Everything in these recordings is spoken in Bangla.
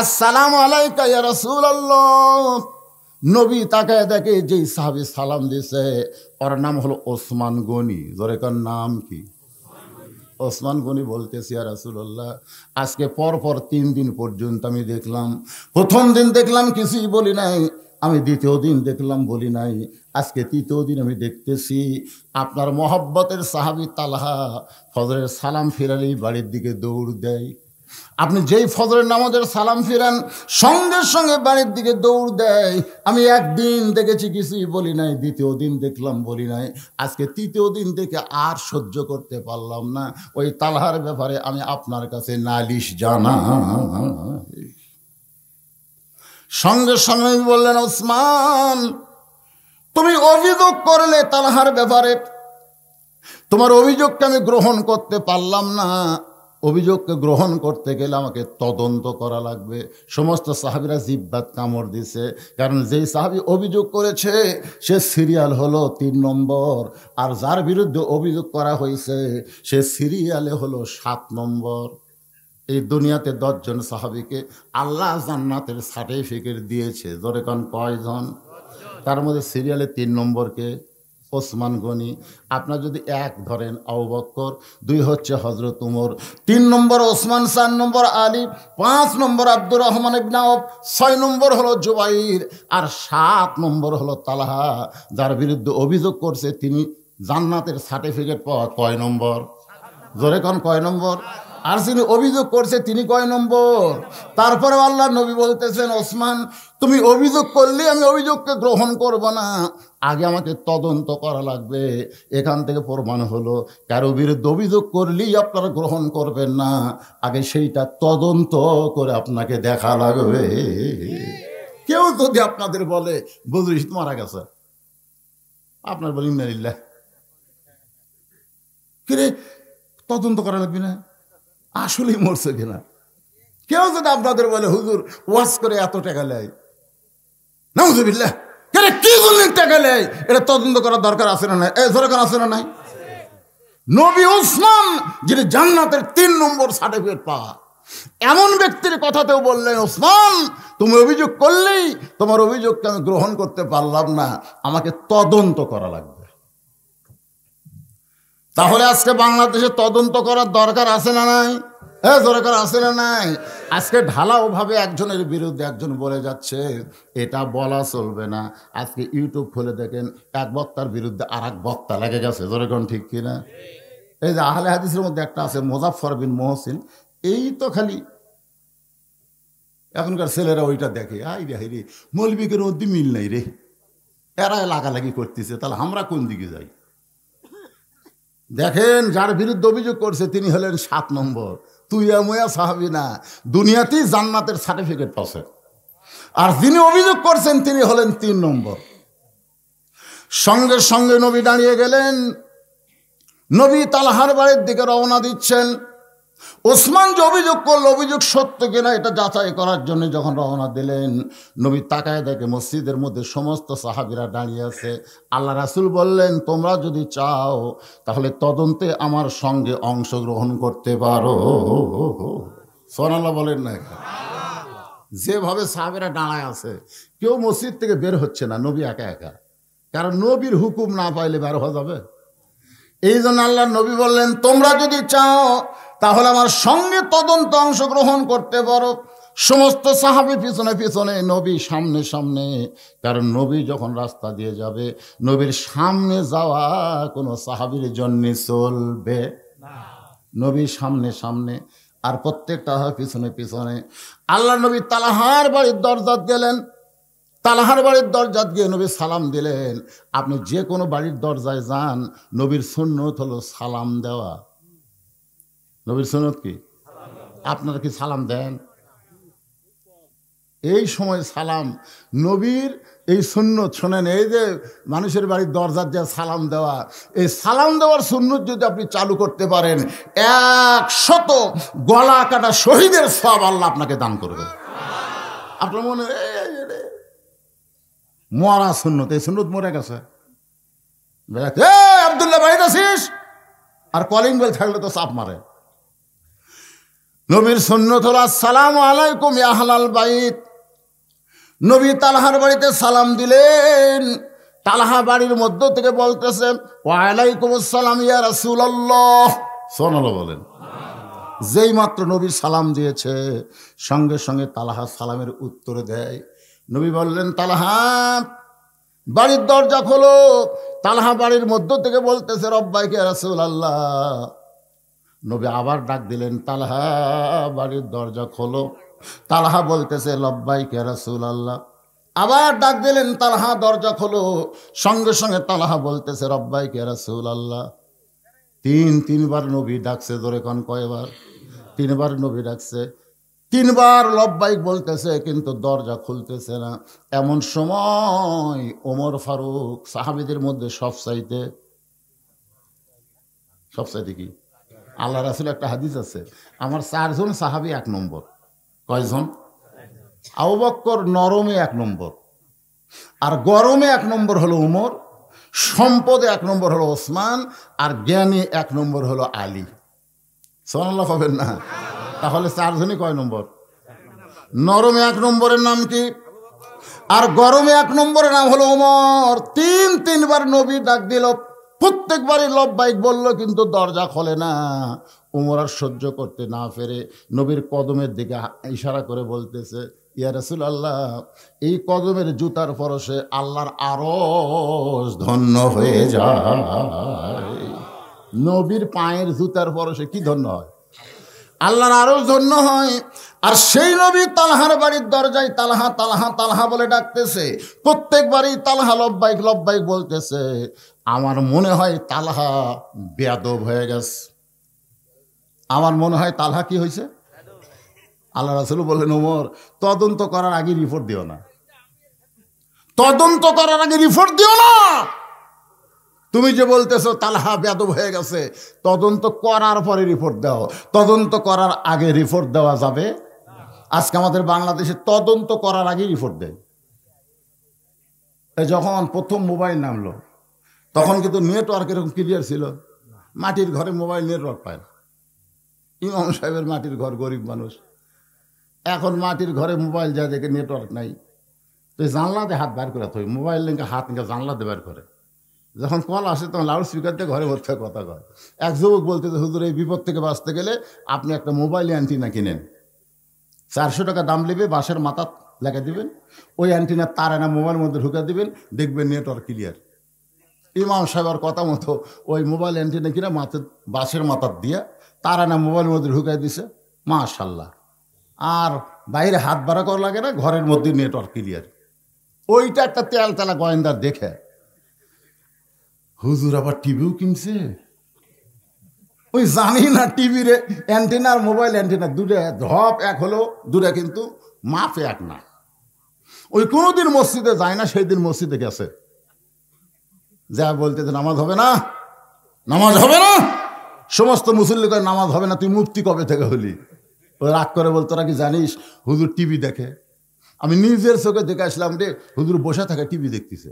আসসালামু আলাইকা ইয়া রাসূলুল্লাহ। নবী তাকায় দেখে যেই সাহাবী সালাম দিছে ওর নাম হলো ওসমান গনি। জোরে কার নাম কি? ওসমান গনি বলতেছি, ইয়া রাসূলুল্লাহ, আজকে পরপর 3 দিন পর্যন্ত আমি দেখলাম। প্রথম দিন দেখলাম কিছুই বলি নাই, আমি দ্বিতীয় দিন দেখলাম বলি নাই, আজকে তৃতীয় দিন আমি দেখতেছি আপনার মহব্বতের সাহাবী তালহা ফজরের সালাম ফিরালেই বাড়ির দিকে দৌড় দেয়। আপনি যেই ফজরের নামাজের সালাম ফিরান সঙ্গে সঙ্গে বাড়ির দিকে দৌড় দেয়। আমি একদিন দেখেছি কিছুই বলি নাই, দ্বিতীয় দিন দেখলাম বলি নাই, আজকে তৃতীয় দিন দেখে আর সহ্য করতে পারলাম না। ওই তালহার ব্যাপারে আমি আপনার কাছে নালিশ জানাই। সঙ্গে সঙ্গে বললেন, ওসমান, তুমি অভিযোগ করলে তালহার ব্যাপারে, তোমার অভিযোগকে আমি গ্রহণ করতে পারলাম না। অভিযোগকে গ্রহণ করতে গেলে আমাকে তদন্ত করা লাগবে। সমস্ত সাহাবীরা জিহ্বাত কামড় দিছে, কারণ যেই সাহাবী অভিযোগ করেছে সে সিরিয়াল হলো 3 নম্বর, আর যার বিরুদ্ধে অভিযোগ করা হয়েছে সে সিরিয়ালে হলো 7 নম্বর। এই দুনিয়াতে 10 জন সাহাবীকে আল্লাহ জান্নাতের সার্টিফিকেট দিয়েছে। জোরে কোন কয়জন? তার মধ্যে সিরিয়ালে 3 নম্বরকে ওসমান গনি। আপনার যদি 1 ধরেন আবু বকর, 2 হচ্ছে হযরত উমর, 3 নম্বর ওসমান, 4 নম্বর আলী, 5 নম্বর আব্দুর রহমান ইবনে আওফ, 6 নম্বর হলো জুবাইর, আর 7 নম্বর হলো তালহা। যার বিরুদ্ধে অভিযোগ করছে তিনি জান্নাতের সার্টিফিকেট পাওয়া কয় নম্বর? জোরে কোন কয় নম্বর? আর যিনি অভিযোগ করছে তিনি কয় নম্বর? তারপরে আল্লাহ নবী বলতেছেন, ওসমান, তুমি অভিযোগ করলে আমি অভিযোগকে গ্রহণ করব না, আগে আমাকে তদন্ত করা লাগবে। এখান থেকে প্রমাণ হলো কারো বিরুদ্ধে অভিযোগ করলেই আপনারা গ্রহণ করবেন না, আগে সেইটা তদন্ত করে আপনাকে দেখা লাগবে। কেউ যদি আপনাদের বলে বদরুল ইসলাম মারা গেছে, আপনার বলি ইন্না লিল্লাহ, কিরে তদন্ত করা লাগবে না, আসলেই মরছে কিনা? কেউ যদি আপনাদের বলে হুজুর ওয়াজ করে এত টাকা নেয়, নাউজুবিল্লাহ, কি করলেন টাকা নেয়, এটা তদন্ত করার দরকার আছে না নাই? দরকার আছে না নাই? নবী ওসমান যিনি জান্নাতের 3 নম্বর সার্টিফিকেট পাওয়া, এমন ব্যক্তির কথাতেও বললেন, ওসমান, তুমি অভিযোগ করলেই তোমার অভিযোগকে আমি গ্রহণ করতে পারলাম না, আমাকে তদন্ত করা লাগবে। তাহলে আজকে বাংলাদেশে তদন্ত করার দরকার আছে না নাই? দরকার আছে না নাই? আজকে ঢালাও ভাবে একজনের বিরুদ্ধে একজন বলে যাচ্ছে, এটা বলা চলবে না। আজকে ইউটিউব খুলে দেখেন, এক বক্তার বিরুদ্ধে আর এক বক্তা লেগে গেছে। যেরকম ঠিক কিনা? এই যে আহলে হাদিসের মধ্যে একটা আছে মোজাফফর বিন মহসিন, এই তো খালি এখনকার ছেলেরা ওইটা দেখে, আই রে হাই রে, মৌলবীকের মধ্যে মিল নাই রে, এরা লাগালাগি করতেছে, তাহলে আমরা কোন দিকে যাই? দেখেন, যার বিরুদ্ধে অভিযোগ করছে তিনি হলেন 7 নম্বর। তুই মুয়া সাহাবী না, দুনিয়াতেই জান্নাতের সার্টিফিকেট পাচ্ছে। আর যিনি অভিযোগ করছেন তিনি হলেন 3 নম্বর। সঙ্গে সঙ্গে নবী দাঁড়িয়ে গেলেন। নবী তালহার বাড়ির দিকে রওনা দিচ্ছেন। ওসমান যে অভিযোগ করলো, অভিযোগ সত্য কিনা এটা যাচাই করার জন্য যখন রওনা দিলেন, নবী তাকায় দেখে মসজিদের মধ্যে সমস্ত সাহাবীরা দাঁড়িয়ে আছে। আল্লাহ রাসূল বললেন, তোমরা যদি চাও তাহলে তদন্তে আমার সঙ্গে অংশগ্রহণ করতে পারো। সুবহানাল্লাহ বলেন না? যেভাবে সাহাবীরা দাঁড়ায় আছে, কেউ মসজিদ থেকে বের হচ্ছে না, নবী একা একা, কারণ নবীর হুকুম না পাইলে বের হওয়া যাবে। এই জন্য আল্লাহ নবী বললেন, তোমরা যদি চাও তাহলে আমার সঙ্গে তদন্ত অংশগ্রহণ করতে পারো। সমস্ত সাহাবী পিছনে পিছনে, নবী সামনে সামনে, কারণ নবী যখন রাস্তা দিয়ে যাবে, নবীর সামনে যাওয়া কোনো সাহাবীর জন্য চলবে না। নবী সামনে সামনে, আর প্রত্যেকটা পিছনে পিছনে। আল্লাহ নবী তালহার বাড়ির দরজা গেলেন। তালহার বাড়ির দরজা গিয়ে নবী সালাম দিলেন। আপনি যে কোনো বাড়ির দরজায় যান, নবীর সুন্নত হলো সালাম দেওয়া। নবীর সুন্নত কি? আপনারা কি সালাম দেন? এই সময় সালাম নবীর এই সুন্নত শোনেন। এই যে মানুষের বাড়ির দরজার যে সালাম দেওয়া, এই সালাম দেওয়ার সুন্নত যদি আপনি চালু করতে পারেন, 100 গলা কাটা শহীদের সওয়াব আল্লাহ আপনাকে দান করবে। আপনার মনে মরা সুন্নত, এই সুন্নত মরে গেছে। আব্দুল্লাহ বাড়িতে আছিস? আর কলিং বেল থাকলে তো চাপ মারে। নবীর সুন্নত হলো আসসালামু আলাইকুম ইয়া আহলাল বাইত। নবী তালহার বাড়িতে সালাম দিলেন। তালহা বাড়ির মধ্য থেকে বলতেছে ওয়া আলাইকুম আসসালাম ইয়া রাসূলুল্লাহ। সুবহানাল্লাহ বলেন। যেই মাত্র নবী সালাম দিয়েছে সঙ্গে সঙ্গে তালহা সালামের উত্তর দেয়। নবী বললেন তালহা বাড়ির দরজা খোলো। তালহা বাড়ির মধ্য থেকে বলতেছে রব্বাইকা ইয়া রাসূলুল্লাহ। নবী আবার ডাক দিলেন তালহা বাড়ির দরজা খোলো। তালহা বলতেছে লব্বাইকা ইয়া রাসূলুল্লাহ। আবার ডাক দিলেন তালহা দরজা খোলো। সঙ্গে সঙ্গে তালহা বলতেছে রব্বাইকা ইয়া রাসূলুল্লাহ। তিনবার নবী ডাকছে। জোরে কোন কয়বার? তিনবার নবী ডাকছে। তিনবার লব্বাইক বলতেছে কিন্তু দরজা খুলতেছে না। এমন সময় ওমর ফারুক সাহাবীদের মধ্যে সবচাইতে কি আল্লাহ রাসূল একটা হাদিস আছে আমার 4 জন সাহাবী 1 নম্বর। কয়জন? আবু বকর নরমে 1 নম্বর, আর গরমে 1 নম্বর হলো উমর, সম্পদে 1 নম্বর হলো ওসমান, আর জ্ঞানী 1 নম্বর হলো আলী। সুবহানাল্লাহ হবেন না? তাহলে 4 জনই কয় নম্বর? নরমে 1 নম্বরের নাম কি আর গরমে 1 নম্বরের নাম হলো উমর। তিনবার নবী ডাক দিল, প্রত্যেকবারই লব্বাইক বলল কিন্তু দরজা খোলে না। উমর আর সহ্য করতে না পেরে নবীর কদমের দিকে ইশারা করে বলতেছে ইয়া রাসূলুল্লাহ এই কদমের জুতার পরশে আল্লাহর আরশ ধন্য হয়ে যায়। নবীর পায়ের জুতার পরশে কি ধন্য হয়? আল্লাহর আরশ ধন্য হয়। আর সেই নবী তালহার বাড়ির দরজায় তালহা তালহা তালহা বলে ডাকতেছে। প্রত্যেকবারই তালহা লব্বাইক লব্বাইক বলতেছে। আমার মনে হয় তালহা বেয়াদব হয়ে গেছে। আমার মনে হয় তালহা কি হয়েছে? আল্লাহ রাসূল বললেন ওমর তদন্ত করার আগে রিপোর্ট দিও না। তদন্ত করার আগে রিপোর্ট দিও না। তুমি যে বলতেছো তালহা বেয়াদব হয়ে গেছে, তদন্ত করার পরে রিপোর্ট দাও। তদন্ত করার আগে রিপোর্ট দেওয়া যাবে? আজকে আমাদের বাংলাদেশে তদন্ত করার আগে রিপোর্ট দেয়। যখন প্রথম মোবাইল নামলো তখন কিন্তু নেটওয়ার্ক এরকম ক্লিয়ার ছিল। মাটির ঘরে মোবাইল নেটওয়ার্ক পায় না। ইমাম সাহেবের মাটির ঘর, গরিব মানুষ। এখন মাটির ঘরে মোবাইল যা দেখে নেটওয়ার্ক নাই, তো জানলাতে হাত বার করে থই, মোবাইল লিঙ্কে হাত নিয়ে জানলাতে বার করে। যখন কল আসে তখন লাউড স্পিকার দিয়ে ঘরে ভর্তি কথা কয়। এক যুবক বলতে হুজুর এই বিপদ থেকে বাঁচতে গেলে আপনি একটা মোবাইল অ্যান্টিনা কিনেন, 400 টাকা দাম নেবে, বাঁশের মাথা লেগে দিবেন, ওই অ্যান্টিনার তার এনে মোবাইলের মধ্যে ঢুকে দিবেন, দেখবেন নেটওয়ার্ক ক্লিয়ার। ইমাম সাহেবের কথা মতো ওই মোবাইল অ্যান্টিনা কিনে বাঁশের মাথার দিয়ে তার এনে মোবাইলের মধ্যে ঢুকাই দিছে। মাশাল্লাহ, আর বাইরে হাত বাড়া করা লাগে না, ঘরের মধ্যে নেটওয়ার্ক ক্লিয়ার। ওইটা একটা তেল তেলা গোয়েন্দার দেখে হুজুর আবার টিভিও কিনছে। ওই জানি না টিভির অ্যান্টেনা আর মোবাইল অ্যান্টেনা দুটা ধপ এক হলো, দুটা কিন্তু মাপে এক না। ওই কোনোদিন মসজিদে যায় না, সেই দিন মসজিদে গেছে, যা বলতে নামাজ হবে না, নামাজ হবে না। সমস্ত মুসল্লি করে নামাজ হবে না, তুই মুফতি কবে থেকে হলি? ওই রাগ করে বলতো তোরা কি জানিস হুজুর টিভি দেখে? আমি নিজের চোখে দেখে আসলাম রে, হুজুর বসে থাকে টিভি দেখতেছে।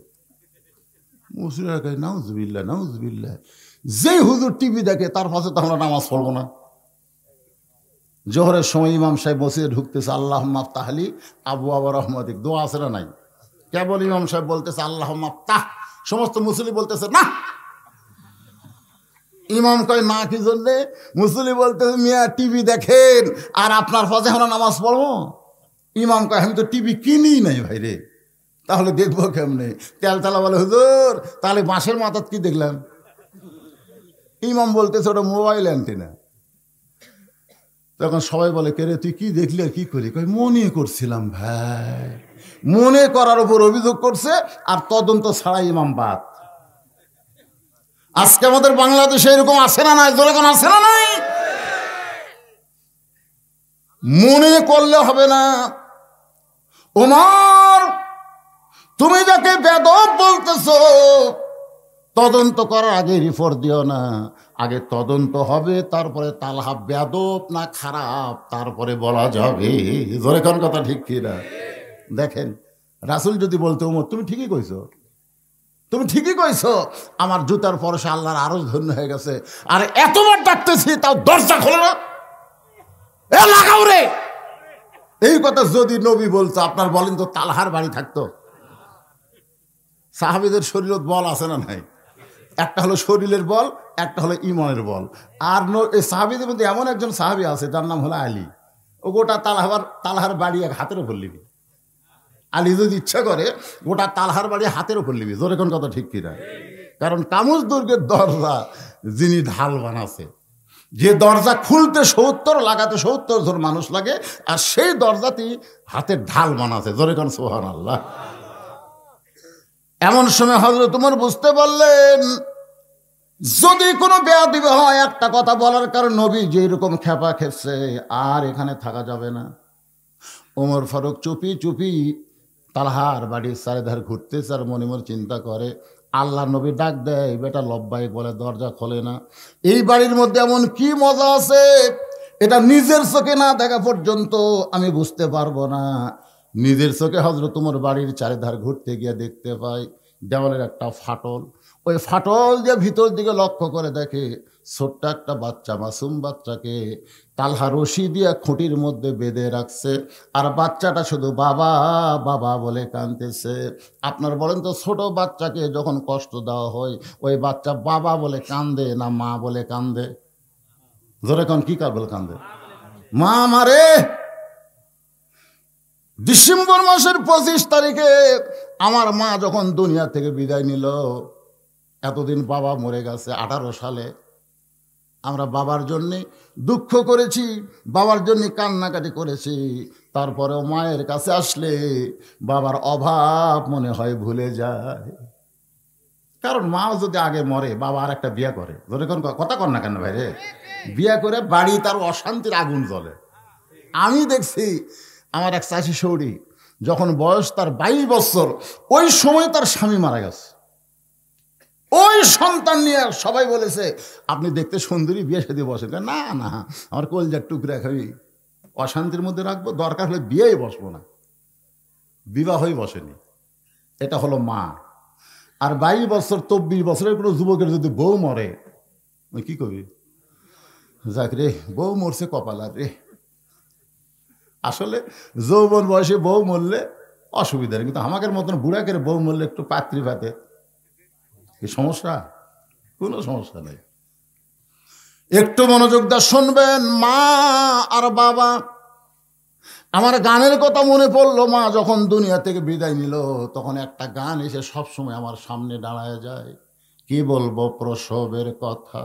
মুসলিরা কয় নাউজুবিল্লাহ নাউজুবিল্লাহ। যেই হুজুর টিভি দেখে তার পাশে তো আমরা নামাজ পড়বো না। জোহরের সময় ইমাম সাহেব মসজিদে ঢুকতেছে, আল্লাহুম্মা আফতাহলি আবওয়াবা রাহমাতিক, দোয়া আছে না নাই? কেবল ইমাম সাহেব বলতেছে আল্লাহুম্মা আফতাহ, সমস্ত মুসল্লি বলতেছে না। ইমাম কয় না কি জন্যে? মুসল্লি বলতেছে মিয়া টিভি দেখেন আর আপনার পাশে আমরা নামাজ পড়বো। ইমাম কয় আমি তো টিভি কিনি নাই ভাই রে, তাহলে দেখবো কেমনে? তেলতলা বলে হুজুর তাহলে বাঁশের মাথার কি দেখলাম? ইমাম বলতেছে ওটা মোবাইল অ্যান্টেনা। তখন সবাই বলে কে রে তুই কি দেখলি আর কি করি? কই মনে করছিলাম ভাই। মনে করার উপর অভিযোগ করছে, আর তদন্ত ছাড়া ইমাম বাদ। আজকে আমাদের বাংলাদেশে এরকম আছে না নাই? জনগণ আছে না নাই? মনে করলে হবে না। ওমর তুমি যাকে বেদব বলতেছো, তদন্ত করার আগে রিপোর্ট দিও না। আগে তদন্ত হবে, তারপরে তালহা বেদব না খারাপ তারপরে বলা যাবে। জোরে কোন কথা ঠিক কিনা? দেখেন রাসূল যদি বলতো ওমর তুমি ঠিকই কইছো, তুমি ঠিকই কইছো, আমার জুতার পরশে আল্লাহর আরশ ধন্য হয়ে গেছে, আর এতবার ডাকতেছি তাও দরজা খোলো না, এ লাগাও রে। এই কথা যদি নবী বলতো, আপনার বলেন তো তালহার বাড়ি থাকতো? সাহাবীদের শরীরত বল আছে না নাই? একটা হলো শরীরের বল, একটা হলো ইমানের বল। আর এই সাহাবীদের মধ্যে এমন একজন সাহাবী আছে যার নাম হলো আলী। ও গোটা তালহার বাড়ি এক হাতের উপর লিবি। আলী যদি ইচ্ছা করে গোটা তালহার বাড়ি হাতের উপর লিবি। জোরে কোন কথা ঠিক কিনা? কারণ কামুজ দুর্গের দরজা যিনি ঢাল বানাছে, যে দরজা খুলতে 70 লাগাতে 70 জন মানুষ লাগে, আর সেই দরজাতেই হাতের ঢাল বানাছে। জোরে কোন সুবহানাল্লাহ। এমন সময় হযরত ওমর বুঝতে পারলেন যদি কোনো বেয়াদবি হয়, একটা কথা বলার কারণ নবী যেরকম খেপা খেপছে, আর এখানে থাকা যাবে না। ওমর ফারুক চুপি চুপি তালহার বাড়ির চারিধার ঘুরতেছে আর মনে মনে চিন্তা করে, আল্লাহ নবী ডাক দেয়, বেটা লব্বাইক বলে, দরজা খোলে না। এই বাড়ির মধ্যে এমন কি মজা আছে, এটা নিজের চোখে না দেখা পর্যন্ত আমি বুঝতে পারবো না। নিজের চোখে হযরত ওমর বাড়ির চারিধার ঘুরতে গিয়ে দেখতে পাই দেওয়ালের একটা ফাটল। ওই ফাটল দিয়ে ভিতর দিকে লক্ষ্য করে দেখে ছোট্ট একটা বাচ্চা, মাসুম বাচ্চাকে তালহা রশি দিয়ে খুঁটির মধ্যে বেঁধে রাখছে, আর বাচ্চাটা শুধু বাবা বাবা বলে কাঁদতেছে। আপনার বলেন তো, ছোট বাচ্চাকে যখন কষ্ট দেওয়া হয়, ওই বাচ্চা বাবা বলে কান্দে না মা বলে কান্দে? জোরে কোন, কি বলে কান্দে? মা মারে। ডিসেম্বর মাসের 25 তারিখে আমার মা যখন দুনিয়া থেকে বিদায় নিল, এতদিন বাবা মরে গেছে। 18 সালে আমরা বাবার জন্যে দুঃখ করেছি, বাবার জন্য কান্নাকাটি করেছি। তারপরেও মায়ের কাছে আসলে বাবার অভাব মনে হয় ভুলে যায়। কারণ মা যদি আগে মরে, বাবা আর একটা বিয়ে করে। ধরে কোন কথা কর না কেন ভাই রে? বিয়ে করে বাড়ি তার অশান্তির আগুন জ্বলে। আমি দেখছি আমার এক চাষি সৌরি, যখন বয়স তার 22 বছর, ওই সময় তার স্বামী মারা গেছে। ওই সন্তান নিয়ে সবাই বলেছে, আপনি দেখতে সুন্দরী, বিয়ে সাথে বসে। না না, আমার কলজার টুকরা খাবি, অশান্তির মধ্যে রাখবো, দরকার হলে বিয়েই বসবো না। বিবাহই বসেনি। এটা হলো মা। আর 22 বছর 24 বছরের কোনো যুবকের যদি বউ মরে, কি কবি? যাক রে, বউ মরছে কপালার রে। আসলে যৌবন বয়সে বউ মরলে অসুবিধা নেই, কিন্তু আমাদের মতন বুড়াকের বউ মরলে একটু পাত্রী পাতে কি সমস্যা? কোনো সমস্যা নেই। একটু মনোযোগ দিয়ে শুনবেন। মা আর বাবা, আমার গানের কথা মনে পড়লো। মা যখন দুনিয়া থেকে বিদায় নিল, তখন একটা গান এসে সবসময় আমার সামনে দাঁড়ায় যায়। কি বলবো প্রসবের কথা,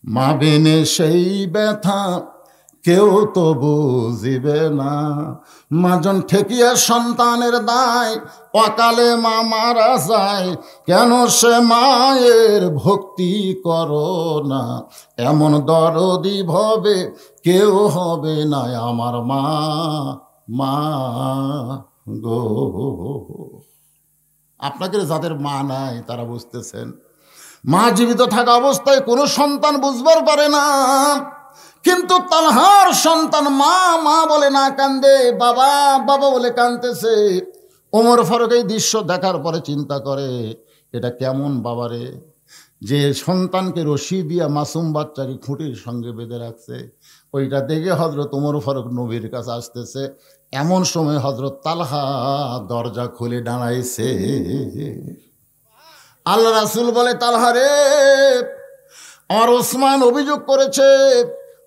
মা বিনে সেই ব্যথা কেউ তো বুঝিবে না। মাজন ঠেকিয়া সন্তানের দায়, অকালে মা মারা যায়, কেন সে মায়ের ভক্তি করো না। এমন দরদি ভবে কেউ হবে না আমার মা, মা গো। আপনাদের যাদের মা নাই তারা বুঝতেছেন, মা জীবিত থাকা অবস্থায় কোনো সন্তান বুঝবার পারে না। কিন্তু তালহার সন্তান মা মা বলে না কান্দে, বাবা বাবা বলে কাঁদতেছে। ওমর ফারুক এই দৃশ্য দেখার পরে চিন্তা করে, এটা কেমন বাবারে, যে সন্তানকে রশি দিয়া মাসুম বাচ্চাকে খুঁটির সঙ্গে বেঁধে রাখছে। ওইটা দেখে হযরত ওমর ফারুক নবীর কাছে আসতেছে। এমন সময় হযরত তালহা দরজা খুলে দাঁড়াইছে। আল্লাহ রাসূল বলে, তালহা রে, আমার ওসমান অভিযোগ করেছে,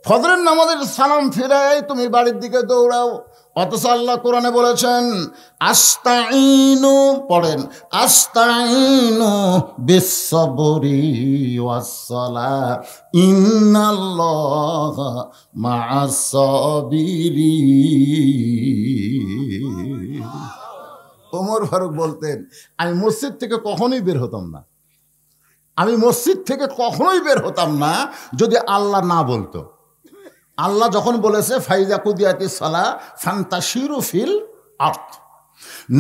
ফজরের নামাজের সালাম ফিরাই তুমি বাড়ির দিকে দৌড়াও। অথচ আল্লাহ কোরআনে বলেছেন, আস্তাইনু, পড়েন, আস্তাইনু বিসসবরি ওয়াসসালাহ ইন্নাল্লাহা মা'আস সাবিরিন। ওমর ফারুক বলতেন, আমি মসজিদ থেকে কখনোই বের হতাম না, আমি মসজিদ থেকে কখনোই বের হতাম না যদি আল্লাহ না বলতো। আল্লাহ যখন বলেছে ফাইজা কুদিয়াতিস সালাহ ফান্তাশিরু ফিল আরদ,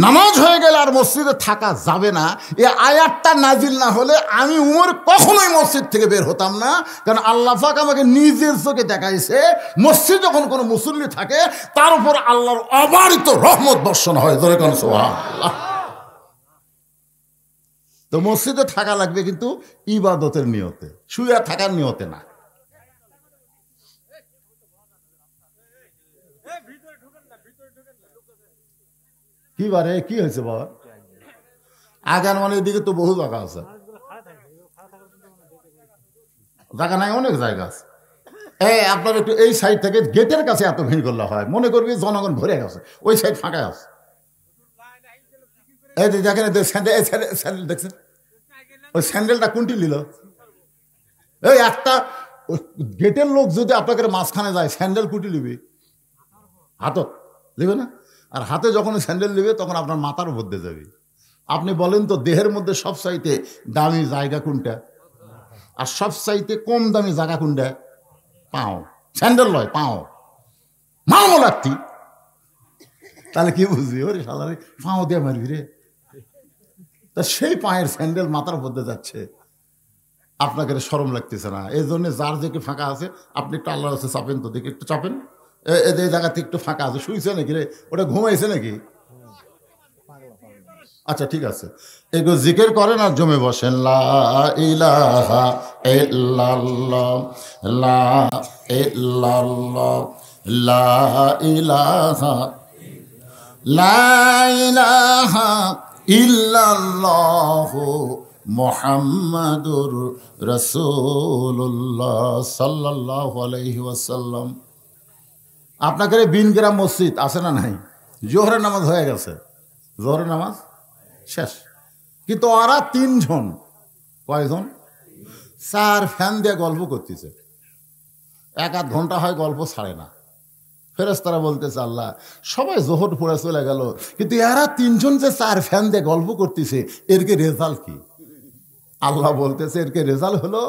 নামাজ হয়ে গেলে আর মসজিদে থাকা যাবে না, এই আয়াতটা নাজিল না হলে আমি উমর কখনোই মসজিদ থেকে বের হতাম না। কারণ আল্লাহ পাক আমাকে নিজের চোখে দেখাইছে, মসজিদ যখন কোনো মুসল্লি থাকে তার উপর আল্লাহর অবারিত রহমত বর্ষণ হয়। জোরে কোন সুবহানাল্লাহ। তো মসজিদে থাকা লাগবে, কিন্তু ইবাদতের নিয়তে, শুয়ে থাকার নিয়তে না। কি বারে কি হয়েছে বাবা? আগার মানে এদিকে তো বহু জায়গা আছে, জায়গা নাই, অনেক জায়গা আছে। আপনার একটু এই সাইড থেকে গেটের কাছে এত ভিড় করলে হয়, মনে করবি জনগণ ভরে গেছে, ওই সাইড ফাঁকা আছে। এই যে দেখেন স্যান্ডেল দেখছেন, ওই স্যান্ডেলটা কোনটি নিল? এই একটা গেটের লোক যদি আপনাকে মাঝখানে যায়, স্যান্ডেল কুটি নিবি? হাতত নেবে না? আর হাতে যখন স্যান্ডেল নেবে তখন আপনার মাথার উপর দিয়ে যাবে। আপনি বলেন তো দেহের মধ্যে সবচাইতে দামি জায়গা কোনটা, আর সবচাইতে কম দামি জায়গা কোনটা? পাও। স্যান্ডেল লয়, পাও মামো লাগতি। তাহলে কি বুঝবি? ওরে সালারে পাও দিয়ে মারবি রে। তা সেই পায়ের স্যান্ডেল মাথার মধ্যে যাচ্ছে, আপনাকে শরম লাগতেছে না? এই জন্য যার যে ফাঁকা আছে আপনি একটু আল্লাহর কাছে চাপেন তো, দেখি একটু চাপেন। এই জায়গাতে একটু ফাঁকা আছে, শুইছে নাকি রে? ওটা ঘুমাইছে নাকি? আচ্ছা ঠিক আছে, এগুলো জিকির করেন আর জমে বসেন। লা ইলাহা ইল্লাল্লাহ, লা ইল্লাল্লাহ, লা ইলাহা, লা ইলাহা ইল্লাল্লাহু মুহাম্মাদুর রাসূলুল্লাহ সাল্লাল্লাহু আলাইহি ওয়াসাল্লাম। আপনাদের বিনগ্রাম মসজিদ আছে না নাই? জোহরের নামাজ হয়ে গেছে, জোহরের নামাজ শেষ, কিন্তু ওরা তিনজন, কয়জন? 4 ফ্যান দিয়ে গল্প করতেছে, 1-1 ঘন্টা হয় গল্প ছাড়ে না। ফেরেশতারা বলতেছে আল্লাহ সবাই জোহর পড়ে চলে গেল, কিন্তু এরা তিনজন যে 4 ফ্যান দিয়ে গল্প করতেছে, এর কি রেজাল্ট কি? আল্লাহ বলতেছে এর কি রেজাল্ট হলো,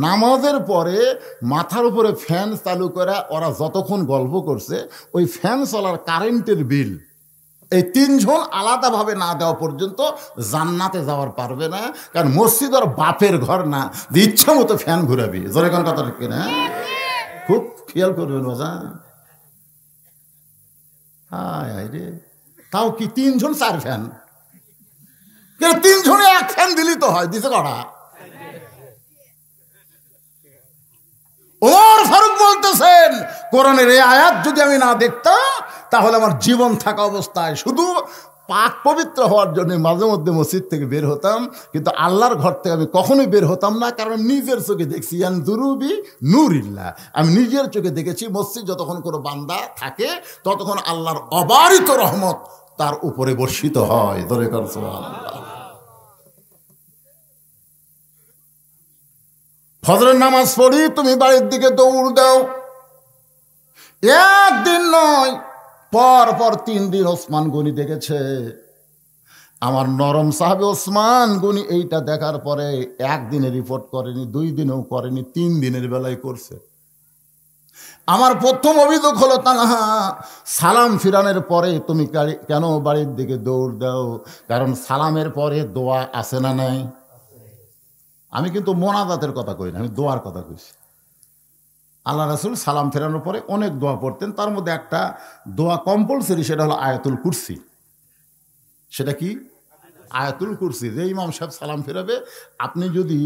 নামাজের পরে মাথার উপরে ফ্যান চালু করে ওরা যতক্ষণ গল্প করছে, ওই ফ্যান চলার কারেন্টের বিল এই তিনজন আলাদাভাবে না দেওয়া পর্যন্ত জান্নাতে যাওয়ার পারবে না। কারণ মসজিদ আর বাপের ঘর না, ইচ্ছা মতো ফ্যান ঘুরাবি। জোরে কোন কথা ঠিক না? খুব খেয়াল করবেন বাজা। হায় হায় রে, তাও কি 3 জন 4 ফ্যান? 3 জনে 1 ফ্যান দিলি তো হয়, দিছে কটা? ওমর ফারুক বলতেছেন কোরআনের এই আয়াত যদি আমি না দেখতাম, তাহলে আমার জীবন থাকা অবস্থায় শুধু পাক পবিত্র হওয়ার জন্য মাঝে মধ্যে মসজিদ থেকে বের হতাম, কিন্তু আল্লাহর ঘর থেকে আমি কখনোই বের হতাম না। কারণ নিজের চোখে দেখছি, ইয়ানজুরুবি নূরিল্লাহ, আমি নিজের চোখে দেখেছি মসজিদ যতক্ষণ কোনো বান্দা থাকে ততক্ষণ আল্লাহর অবারিত রহমত তার উপরে বর্ষিত হয়। ধরে কর সুবহানাল্লাহ। ফজরের নামাজ পড়ি, তুমি বাড়ির দিকে দৌড় দাও। একদিন নয়, পর পর 3 দিন ওসমান গনি দেখেছে। আমার নরম সাহাবে ওসমান গনি এইটা দেখার পরে একদিনে রিপোর্ট করেনি, 2 দিনেও করেনি, 3 দিনের বেলায় করছে। আমার প্রথম অভিযোগ হলো তানহা, সালাম ফিরানোর পরে তুমি কেন বাড়ির দিকে দৌড় দাও? কারণ সালামের পরে দোয়া আছে না নাই? আমি কিন্তু মোনাজাতের কথা কই না, আমি দোয়ার কথা কইছি। আল্লাহ রাসূল সালাম ফেরানোর পরে অনেক দোয়া পড়তেন, তার মধ্যে একটা দোয়া কম্পালসরি, সেটা হলো আয়াতুল কুরসি। সেটা কি? আয়াতুল কুরসি। যে ইমাম সাহেব সালাম ফেরাবে, আপনি যদি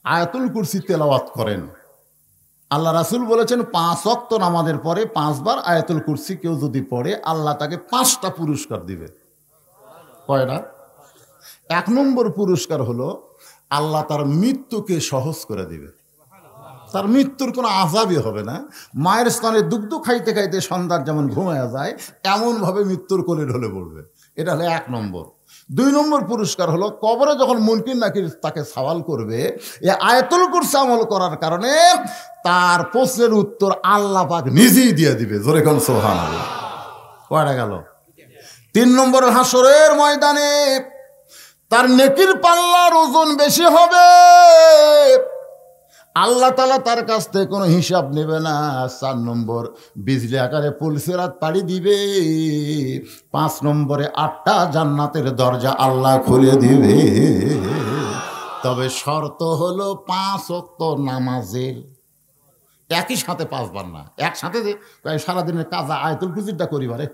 আয়াতুল কুরসি তেলাওয়াত করেন, আল্লাহ রাসূল বলেছেন 5 ওয়াক্ত নামাজের পরে 5 বার আয়াতুল কুরসি কেউ যদি পড়ে, আল্লাহ তাকে 5টা পুরস্কার দিবে। কয়টা? 1 নম্বর পুরস্কার হলো আল্লাহ তার মৃত্যুকে সহজ করে দিবে, তার মৃত্যুর কোনো আযাবই হবে না। মায়ের স্তনে দুগ্ধ খাইতে খাইতে সন্ধ্যার যেমন ঘুমায়া যায়, এমনভাবে মৃত্যুর কোলে ঢলে পড়বে। এটা হলো 1 নম্বর। 2 নম্বর পুরস্কার হলো কবরে যখন মুনকির নাকির তাকে সওয়াল করবে, এই আয়াতুল কুরসি আমল করার কারণে তার প্রশ্নের উত্তর আল্লাহ পাক নিজেই দিয়ে দিবে। জোরে কোন সুবহানাল্লাহ। কয়টা গেল? 3 নম্বর, হাসরের ময়দানে তার নেকির পাল্লার ওজন বেশি হবে, আল্লাহ তাআলা তার কাছ থেকে কোনো হিসাব নেবে না। 4 নম্বর, বিজলি আকারে পুলসিরাত পাড়ি দিবে। 5 নম্বরে 8টা জান্নাতের দরজা আল্লাহ খুলে দিবে। তবে শর্ত হলো 5 ওয়াক্ত নামাজের একই সাথে 5 বার না, একসাথে যে সারাদিনের কাজা আয়াতুল কুরসিটা করিবারে,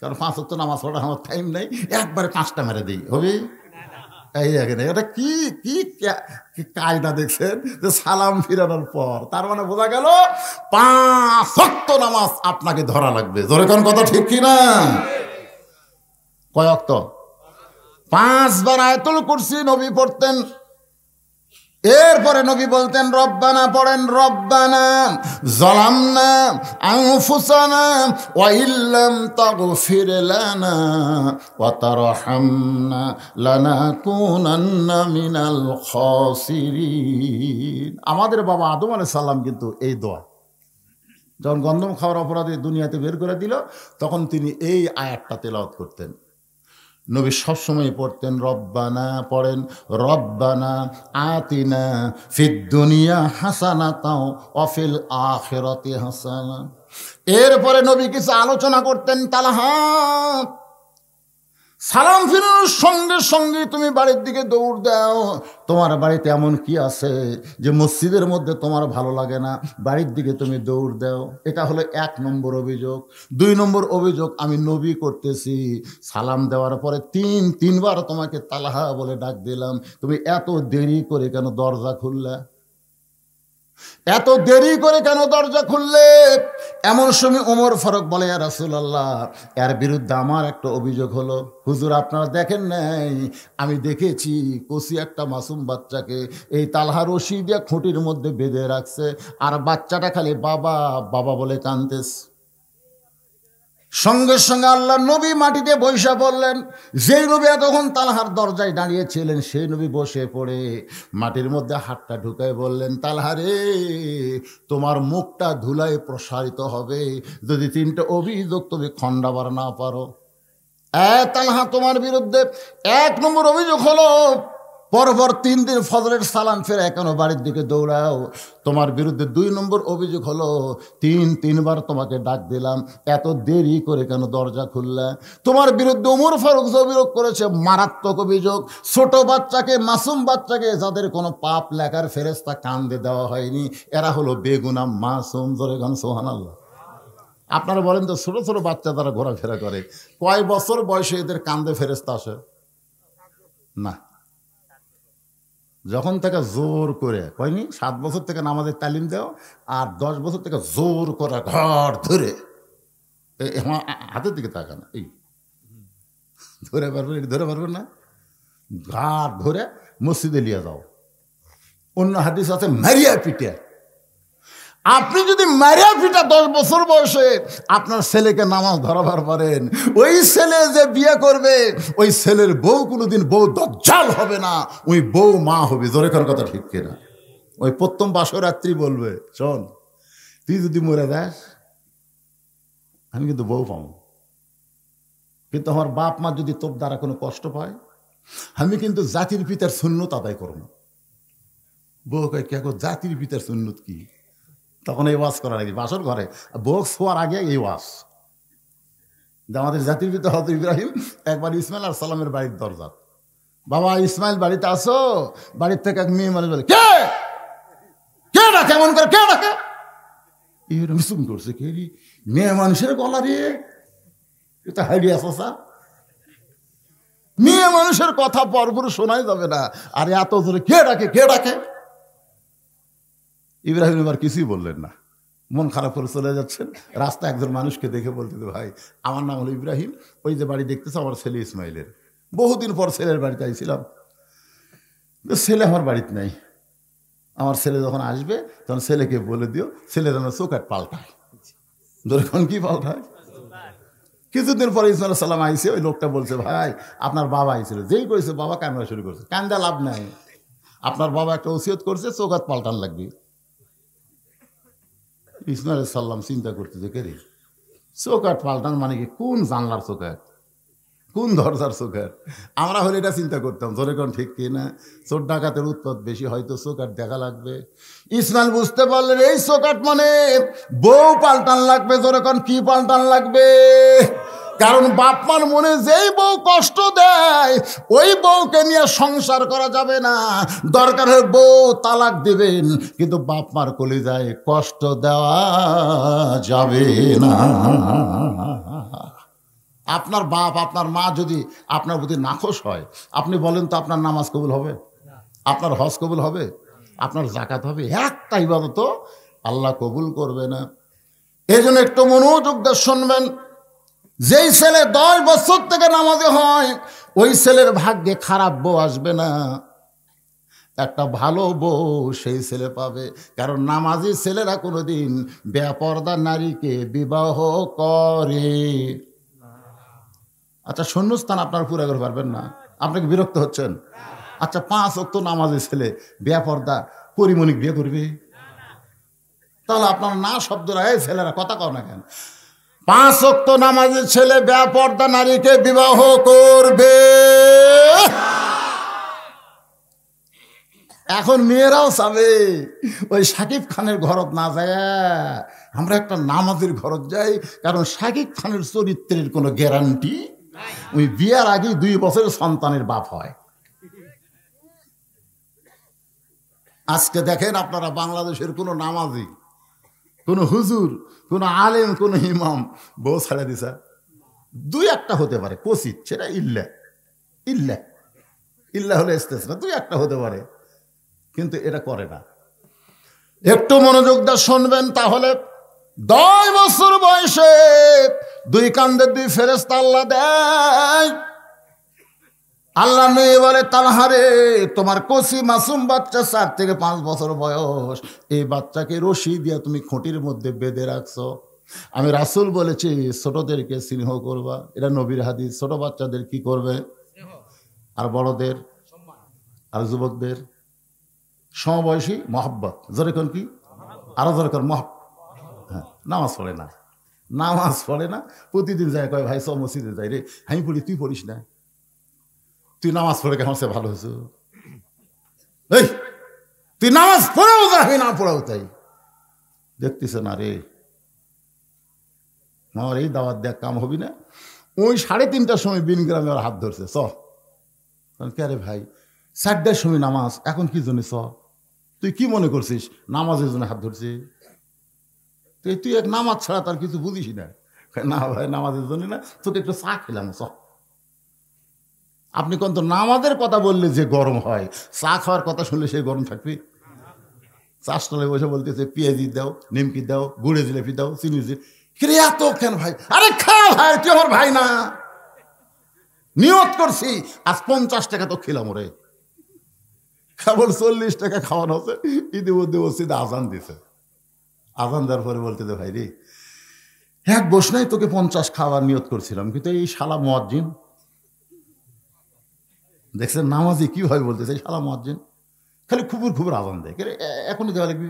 কারণ 5 ওয়াক্ত নামাজ পড়া আমার টাইম নেই, একবারে 5টা মেরে দিই হবে। এই দেখেন এটা কি কি কায়দা দেখছেন, যে সালাম ফিরানোর পর, তার মানে বোঝা গেল 5 ওয়াক্ত নামাজ আপনাকে ধরা লাগবে। জোরে কোন কথা ঠিক কি না? কয় ওয়াক্ত? 5 বার আয়াতুল কুরসি নবী পড়তেন। এরপরে নবী বলতেন রব্বানা, পড়েন রব্বানা যালামনা আনফুসানা ওয়া ইল্লাম তাগফির লানা ওয়া তারহামনা লানাকুনান্না মিনাল খাসিরিন। আমাদের বাবা আদম আলাইহিস সালাম কিন্তু এই দোয়া যখন গন্ধম খাওয়ার অপরাধে দুনিয়াতে বের করে দিল, তখন তিনি এই আয়াতটা তেলাওয়াত করতেন। নবী সবসময় পড়তেন রব্বানা, পড়েন রব্বানা আতিনা ফিদ দুনিয়া হাসানাতাও ওয়া ফিল আখিরাতি হাসানা। এরপরে নবী কিছু আলোচনা করতেন। তালহা, সালাম ফিরানোর সঙ্গে সঙ্গে তুমি বাড়ির দিকে দৌড় দাও। তোমার বাড়িতে এমন কি আছে যে মসজিদের মধ্যে তোমার ভালো লাগে না, বাড়ির দিকে তুমি দৌড় দাও। এটা হলো 1 নম্বর অভিযোগ। 2 নম্বর অভিযোগ, আমি নবী করতেছি, সালাম দেওয়ার পরে 3বার তোমাকে তালহা বলে ডাক দিলাম, তুমি এত দেরি করে কেন দরজা খুললে? এত দেরি করে কেন দরজা খুললে? এমন সময় ওমর ফারুক বলে, ইয়া রাসূলুল্লাহ, এর বিরুদ্ধে আমার একটা অভিযোগ হলো। হুজুর, আপনারা দেখেন নাই? আমি দেখেছি কচি একটা মাসুম বাচ্চাকে এই তালহা রশি দিয়ে খুঁটির মধ্যে বেঁধে রাখছে, আর বাচ্চাটা খালি বাবা বাবা বলে কাঁদতেছে। সঙ্গে সঙ্গে আল্লাহ নবী মাটিতে বসে পড়লেন। যেই নবী এতক্ষণ তালহার দরজায় দাঁড়িয়েছিলেন, সেই নবী বসে পড়ে মাটির মধ্যে হাতটা ঢুকায় বললেন, তালহা রে, তোমার মুখটা ধুলায় প্রসারিত হবে যদি 3টে অভিযোগ তুমি খণ্ডাবার না পারো। তালহা, তোমার বিরুদ্ধে 1 নম্বর অভিযোগ হলো পরপর 3 দিন ফজরের সালাম ফেরে কেন বাড়ির দিকে দৌড়াও। তোমার বিরুদ্ধে 2 নম্বর অভিযোগ হলো 3বার তোমাকে ডাক দিলাম, এত দেরি করে কেন দরজা খুললে। তোমার বিরুদ্ধে ওমর ফারুক অভিযোগ করেছে মারাত্মক অভিযোগ, ছোট বাচ্চাকে, মাসুম বাচ্চাকে, যাদের কোনো পাপ লেখার ফেরেশতা কান্দে দেওয়া হয়নি, এরা হলো বেগুনাহ মাসুম। জোরে গান সুবহানাল্লাহ। আপনারা বলেন তো, ছোট ছোট বাচ্চা তারা ঘোরাফেরা করে, কয় বছর বয়সে এদের কান্দে ফেরেশতা আসে না? যখন থেকে জোর করে হয়নি, 7 বছর থেকে নামাজের তালিম দেও, আর 10 বছর থেকে জোর করা ঘর ধরে, হাতের দিকে তাকান, এই ধরে পারবেন, ধরে পারবেন না, ঘাট ধরে মসজিদে নিয়ে যাও। অন্য হাদিস আছে মারিয়া পিটে। আপনি যদি মারিয়া পিটা 10 বছর বয়সে আপনার ছেলেকে নামাজ ধরাবার পারেন, ওই ছেলে যে বিয়ে করবে, ওই ছেলের বউ কোনোদিন বউ দজ্জাল হবে না, ওই বউ মা হবে। জোরে কার কথা ঠিক কিনা? ওই প্রথম বাসরাত্রি বলবে, শোন, তুই যদি মরে যাস আমি কিন্তু বউ পাবো, কিন্তু আমার বাপ মা যদি তোর দ্বারা কোনো কষ্ট পায়, আমি কিন্তু জাতির পিতার সুন্নত আদায় করবো। বউ কয়, কে জাতির পিতার সুন্নত কি? তখন এই ওয়াজ করার আগে বাসর ঘরে বউ শোয়ার আগে এই ওয়াজ। আমাদের জাতির পিতা হযরত ইব্রাহিম একবার ইসমাইল আলাইহিস সালামের বাড়ির দরজা, বাবা ইসমাইল বাড়িতে আসো। বাড়ির থেকে এক মেয়ে মানুষ বলে, কে কে ডাকে, এমন করে কে ডাকে? মিসুম করছে, কে রে? মেয়ে মানুষের গলা রে, এটা হাইডিয়া শশা। মেয়ে মানুষের কথা পরপর শোনাই যাবে না, আর এত জোরে কে ডাকে, কে ডাকে? ইব্রাহিম এবার কিছুই বললেন না, মন খারাপ করে চলে যাচ্ছেন। রাস্তায় একজন মানুষকে দেখে বলতে, ভাই আমার নাম হলো ইব্রাহিম, ওই যে বাড়ি দেখতেছে আমার ছেলে ইসমাইলের, বহুদিন পর ছেলের বাড়িতে আইছিলাম, ছেলে আমার বাড়িতে নাই। আমার ছেলে যখন আসবে তখন ছেলেকে বলে দিও, ছেলে যেন চোখাট পাল্টায়। ধরেন কি পাল্টায়? কিছুদিন পরে ইসমাইল সালাম আইসে, ওই লোকটা বলছে, ভাই আপনার বাবা আইছিল, যেই করেছে বাবা কান্না শুরু করছে। কান্দা লাভ নাই, আপনার বাবা একটা ওসিয়ত করছে, চোখাট পাল্টান লাগবে। ইসমাইল সাল্লাম চিন্তা করতেছে, কে রে চোখাট পাল্টান মানে কি? কোন জানলার চোখাট, কোন দরজার চোখাট? আমরা হলে এটা চিন্তা করতাম। ধরে কোন ঠিক কি না? চোর ডাকাতের উৎপাত বেশি, হয়তো চোখাট দেখা লাগবে। ইসমাইল বুঝতে পারলেন এই চোখাট মানে বউ পাল্টান লাগবে। ধরে কোন কি পাল্টান লাগবে? কারণ বাপ মার মনে যেই বউ কষ্ট দেয়, ওই বউকে নিয়ে সংসার করা যাবে না। দরকার হয় বউ তালাক দিবেন, কিন্তু বাপ মার কলিজায় কষ্ট দেওয়া যাবে না। আপনার বাপ আপনার মা যদি আপনার প্রতি নাখোশ হয়, আপনি বলেন তো আপনার নামাজ কবুল হবে? আপনার হজ কবুল হবে? আপনার যাকাত হবে? একটা ইবাদত আল্লাহ কবুল করবে না। এই জন্য একটু মনোযোগ দিয়ে শুনবেন। যেই ছেলে 10 বছর থেকে নামাজি হয় ওই ছেলের ভাগ্যে খারাপ বউ আসবে না, একটা ভালো বউ সেই ছেলে পাবে। কারণ নামাজি ছেলেরা কোনোদিন বেপরদা নারীকে বিবাহ করে। আচ্ছা, শূন্যস্থান আপনার পুরো করে পারবেন না, আপনাকে বিরক্ত হচ্ছেন? আচ্ছা, 5 ওয়াক্ত নামাজি ছেলে বেপরদা পরিমণিক বিয়ে করবে? তাহলে আপনার না শব্দরা, এই ছেলেরা কথা কও না কেন? 5 ওয়াক্ত নামাজি ছেলে বেপরদা নারীকে বিবাহ করবে। এখন মেয়েরাও চাবে ওই শাকিব খানের ঘরত না যায়, আমরা একটা নামাজের ঘরত যাই। কারণ শাকিব খানের চরিত্রের কোনো গ্যারান্টি, ওই বিয়ার আগে 2 বছরের সন্তানের বাপ হয়। আজকে দেখেন আপনারা, বাংলাদেশের কোনো নামাজি, কোনো হুজুর, কোনো আলেম, কোনো ইমাম বউ ছাড়া দিছা 2-1টা হতে পারে কোচিত, সেটা ইল্লা ইল্লা ইল্লা হলে ইস্তেসনা, 2-1টা হতে পারে, কিন্তু এটা করে না। একটু মনোযোগ দিয়ে শুনবেন তাহলে। 10 বছর বয়সে 2 কান্দে 2 ফেরেশতা আল্লাহ দেয়। আল্লাহ মেয়ে বলে, তালহারে তোমার কচি মাসুম বাচ্চা 4 থেকে 5 বছর বয়স, এই বাচ্চাকে রশি দিয়ে তুমি খুঁটির মধ্যে বেঁধে রাখছো। আমি রাসূল বলেছি ছোটদেরকে স্নেহ করবা, এটা নবীর হাদিস। ছোট বাচ্চাদের কি করবে? আর বড়দের আর যুবকদের সমবয়সী মহব্বত। জোরে কোন কি? আরো জোরে কোন মহব্বত। হ্যাঁ, নামাজ পড়ে না, নামাজ পড়ে না, প্রতিদিন যায়, কয় ভাই সব মসজিদে যাই রে, আমি পড়ি, তুই পড়িস না, তুই নামাজ পড়ে কেমন সে ভালো হয়েছ, এই তুই নামাজ পড়াও যা, আমি না পড়াও তাই। দেখতেছে না রে, আমার এই দাওয়াত দেখ কাম হবি না। ওই 3:30টার সময় বিন গ্রামে ওর হাত ধরছে, চ। কে রে ভাই, 4টার সময় নামাজ, এখন কি জন্য চ? তুই কি মনে করছিস নামাজের জন্য হাত ধরছে? তুই এক নামাজ ছাড়া তার কিছু বুঝিস না। না ভাই, নামাজের জন্য না, তোকে একটু চা খেলাম, চ। আপনি কোন তো নামাজের কথা বললে যে গরম হয়, চা খাওয়ার কথা শুনলে সে গরম থাকবে? চাষতলায় বসে বলতেছে পেঁয়াজি দাও, নিমকি দাও, গুড়ে জিলেপি দাও, চিনি জিলেপি, এত কেন ভাই? আরে খা ভাই, তুই আমার ভাই না? নিয়ত করছি আজ 50 টাকা তো খেলাম রে, কেবল 40 টাকা খাওয়ানো হচ্ছে। ইতিমধ্যে মসজিদে আজান দিছে, আজান দেওয়ার পরে বলতেছে, ভাই রে, এক বস নাই, তোকে 50 খাওয়ার নিয়ত করছিলাম, কিন্তু এই শালা মুয়াজ্জিন, দেখছেন নামাজি কি হয় বলতেছে, শালা মুয়াজ্জিন খালি খুবুর খুবুর আজান দেয়, এখনই দেওয়া লাগবে,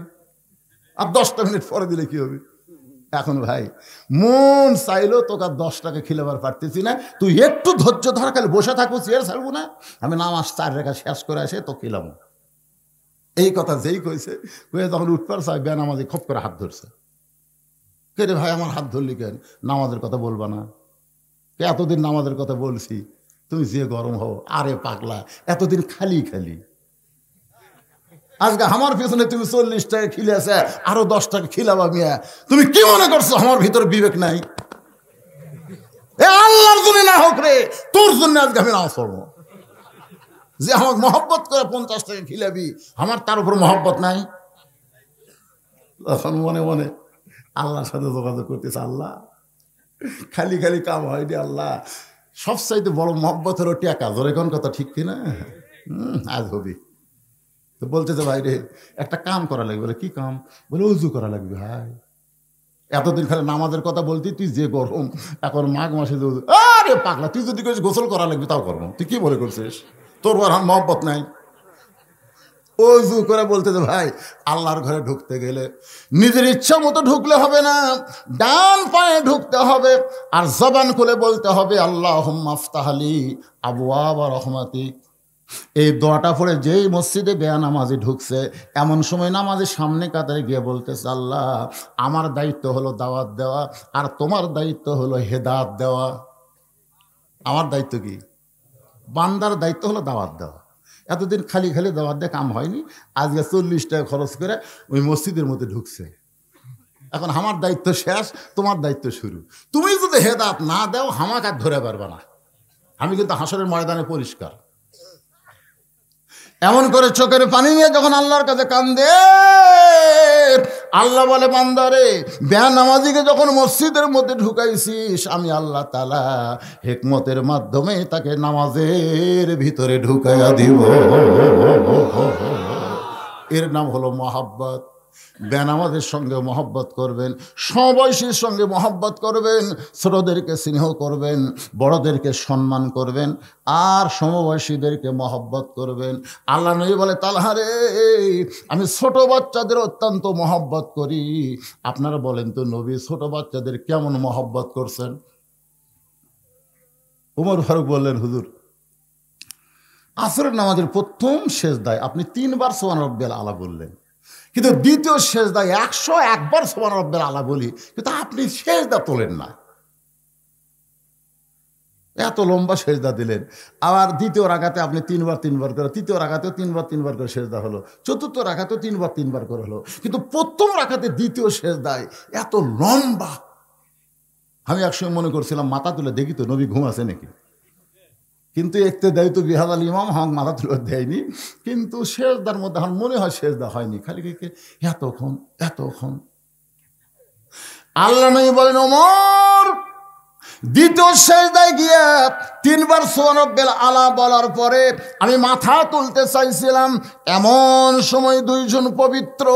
আর 10টা মিনিট পরে দিলে কি হবে? এখন ভাই মন চাইলো তোকে 10 টাকা খিলাবার পারতেছি না, তুই একটু ধৈর্য ধর, খালি বসে থাকবো, চেয়ার ছাড়বো না, আমি নামাজ 4 রেখা শেষ করে আসে তো খিলাম। এই কথা যেই কইছে, কয়ে যখন উঠবার চাই, বেনামাজি খপ করে হাত ধরছে। কে রে ভাই, আমার হাত ধরলি কেন? নামাজের কথা বলবা না? এতদিন নামাজের কথা বলছি, তুমি যে গরম হও। আরে পাগলা, এতদিন খালি খালি, আজকে আমার পিছনে তুমি 40 টাকা খিলেছে, আরো 10 টাকা খিলাবা মিয়া, তুমি কি মনে করছো আমার ভিতরে বিবেক নাই? এ আল্লাহর জন্য না হোক রে, তোর জন্য আজকে আমি নামাজ পড়বো। যে আমার মহব্বত করে 50 টাকা খিলাবি, আমার তার উপর মহব্বত নাই? তখন মনে মনে আল্লাহর সাথে যোগাযোগ করতেছে, আল্লাহ খালি খালি কাম হয়নি, আল্লাহ সবচাইতে বড় মহব্বত হলো টাকা। জোরে কোন কথা, ঠিক কিনা? আজ হবি তো বলতেছে, ভাই রে একটা কাম করা লাগবে। বলে কি কাম? বলে উজু করা লাগবে। ভাই এতদিন খালি নামাজের কথা বলতি, তুই যে গরম, এখন মাঘ মাসে যে আরে পাগলা, তুই যদি কইস গোসল করা লাগবে তাও করবো, তুই কি মনে করছিস তোর আর মহব্বত নাই? উজু করে বলতেছে, ভাই আল্লাহর ঘরে ঢুকতে গেলে নিজের ইচ্ছা মতো ঢুকলে হবে না, ডান পায়ে ঢুকতে হবে, আর জবান খুলে বলতে হবে আল্লাহুম্মা আফতাহ লি আবওয়াবা রাহমাতিক। এই দোয়াটা পড়ে যেই মসজিদে বেনামাজি ঢুকছে, এমন সময় নামাজের সামনে কাতারে গিয়ে বলতেছে, আল্লাহ আমার দায়িত্ব হলো দাওয়াত দেওয়া, আর তোমার দায়িত্ব হলো হেদায়েত দেওয়া। আমার দায়িত্ব কি? বান্দার দায়িত্ব হলো দাওয়াত দেওয়া। এতদিন খালি খালি দাওয়াত দিয়ে কাম হয়নি, আজকে 40 টাকা খরচ করে ওই মসজিদের মধ্যে ঢুকছে। এখন আমার দায়িত্ব শেষ, তোমার দায়িত্ব শুরু। তুমি যদি হেদায়েত না দাও, আমাকে আর ধরে পারবে না। আমি কিন্তু হাসরের ময়দানে পরিষ্কার। এমন করে চোখের পানি নিয়ে যখন আল্লাহর কাছে কান্দে, আল্লাহ বলে, বান্দারে বেনামাজিকে যখন মসজিদের মধ্যে ঢুকাইছিস, আমি আল্লাহ তাআলা হিকমতের মাধ্যমে তাকে নামাজের ভিতরে ঢুকাইয়া দিব। এর নাম হলো মহাব্বত। বেনামাজের সঙ্গে মহব্বত করবেন, সমবয়সীর সঙ্গে মহব্বত করবেন, ছোটদেরকে স্নেহ করবেন, বড়দেরকে সম্মান করবেন, আর সমবয়সীদেরকে মহব্বত করবেন। আল্লাহ নবী বলে, তালহা রে, আমি ছোট বাচ্চাদের অত্যন্ত মহব্বত করি। আপনারা বলেন তো নবী ছোট বাচ্চাদের কেমন মহব্বত করছেন? উমর ফারুক বললেন, হুজুর আসরের নামাজের প্রথম সেজদায় আপনি 3 বার সুবহান রাব্বিয়াল আলা বললেন, কিন্তু দ্বিতীয় সেজদায় 101 বার সুবহান রাব্বিয়াল আলা বলি, কিন্তু আপনি সেজদা তোলেন না। এত লম্বা সেজদা দিলেন। আবার দ্বিতীয় রাকাতে আপনি 3 বার করে, তৃতীয় রাকাতেও 3 বার করে সেজদা হলো, চতুর্থ রাকাতেও 3 বার করে হলো, কিন্তু প্রথম রাকাতে দ্বিতীয় সেজদায় এত লম্বা। আমি একসময় মনে করছিলাম মাথা তুলে দেখি তো নবী ঘুম আছে নাকি, কিন্তু একতে দেয় তো বিহাদাল ইমাম হক মাথা তুলে দেয়নি, কিন্তু সেজদার মধ্যে আমার মনে হয় সেজদা হয়নি, খালি এতক্ষণ। আল্লাহ নবী বলেন, ওমর দ্বিতীয় সেজদায় গিয়ে 3 বার সুবহান রাব্বিয়াল আলা বলার পরে আমি মাথা তুলতে চাইছিলাম, এমন সময় 2 জন পবিত্র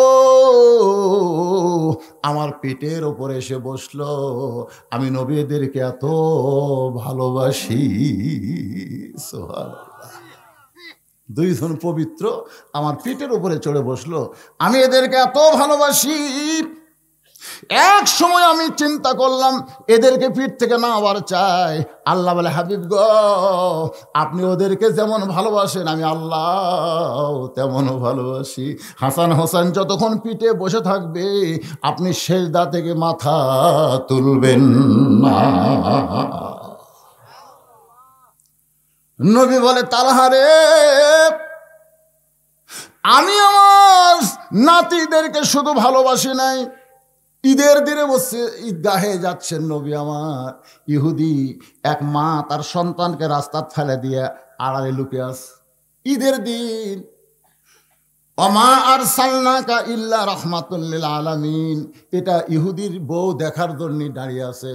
আমার পেটের ওপরে এসে বসলো। আমি নবীদেরকে এত ভালোবাসি, সুবহানাল্লাহ। 2 জন পবিত্র আমার পেটের উপরে চড়ে বসলো, আমি এদেরকে এত ভালোবাসি। এক সময় আমি চিন্তা করলাম এদেরকে পিঠ থেকে না আবার চাই। আল্লাহ বলে, হাবিব গো, আপনি ওদেরকে যেমন ভালোবাসেন আমি আল্লাহ তেমনও ভালোবাসি। হাসান হোসেন যতক্ষণ পিঠে বসে থাকবে আপনি সেজদা থেকে মাথা তুলবেন না। নবী বলে, তালহা রে, আমি আমার নাতিদেরকে শুধু ভালোবাসি নাই, ঈদের দিনে বসে ঈদগাহে যাচ্ছেন নবী আমার, ইহুদি এক মা তার সন্তানকে রাস্তা ফেলে দিয়ে আড়ালে লুকে আছে। ঈদের দিন, ওমা আরসালনাকা ইল্লা রাহমাতুল লিল আলামিন, এটা ইহুদির বউ দেখার জন্য দাঁড়িয়ে আছে।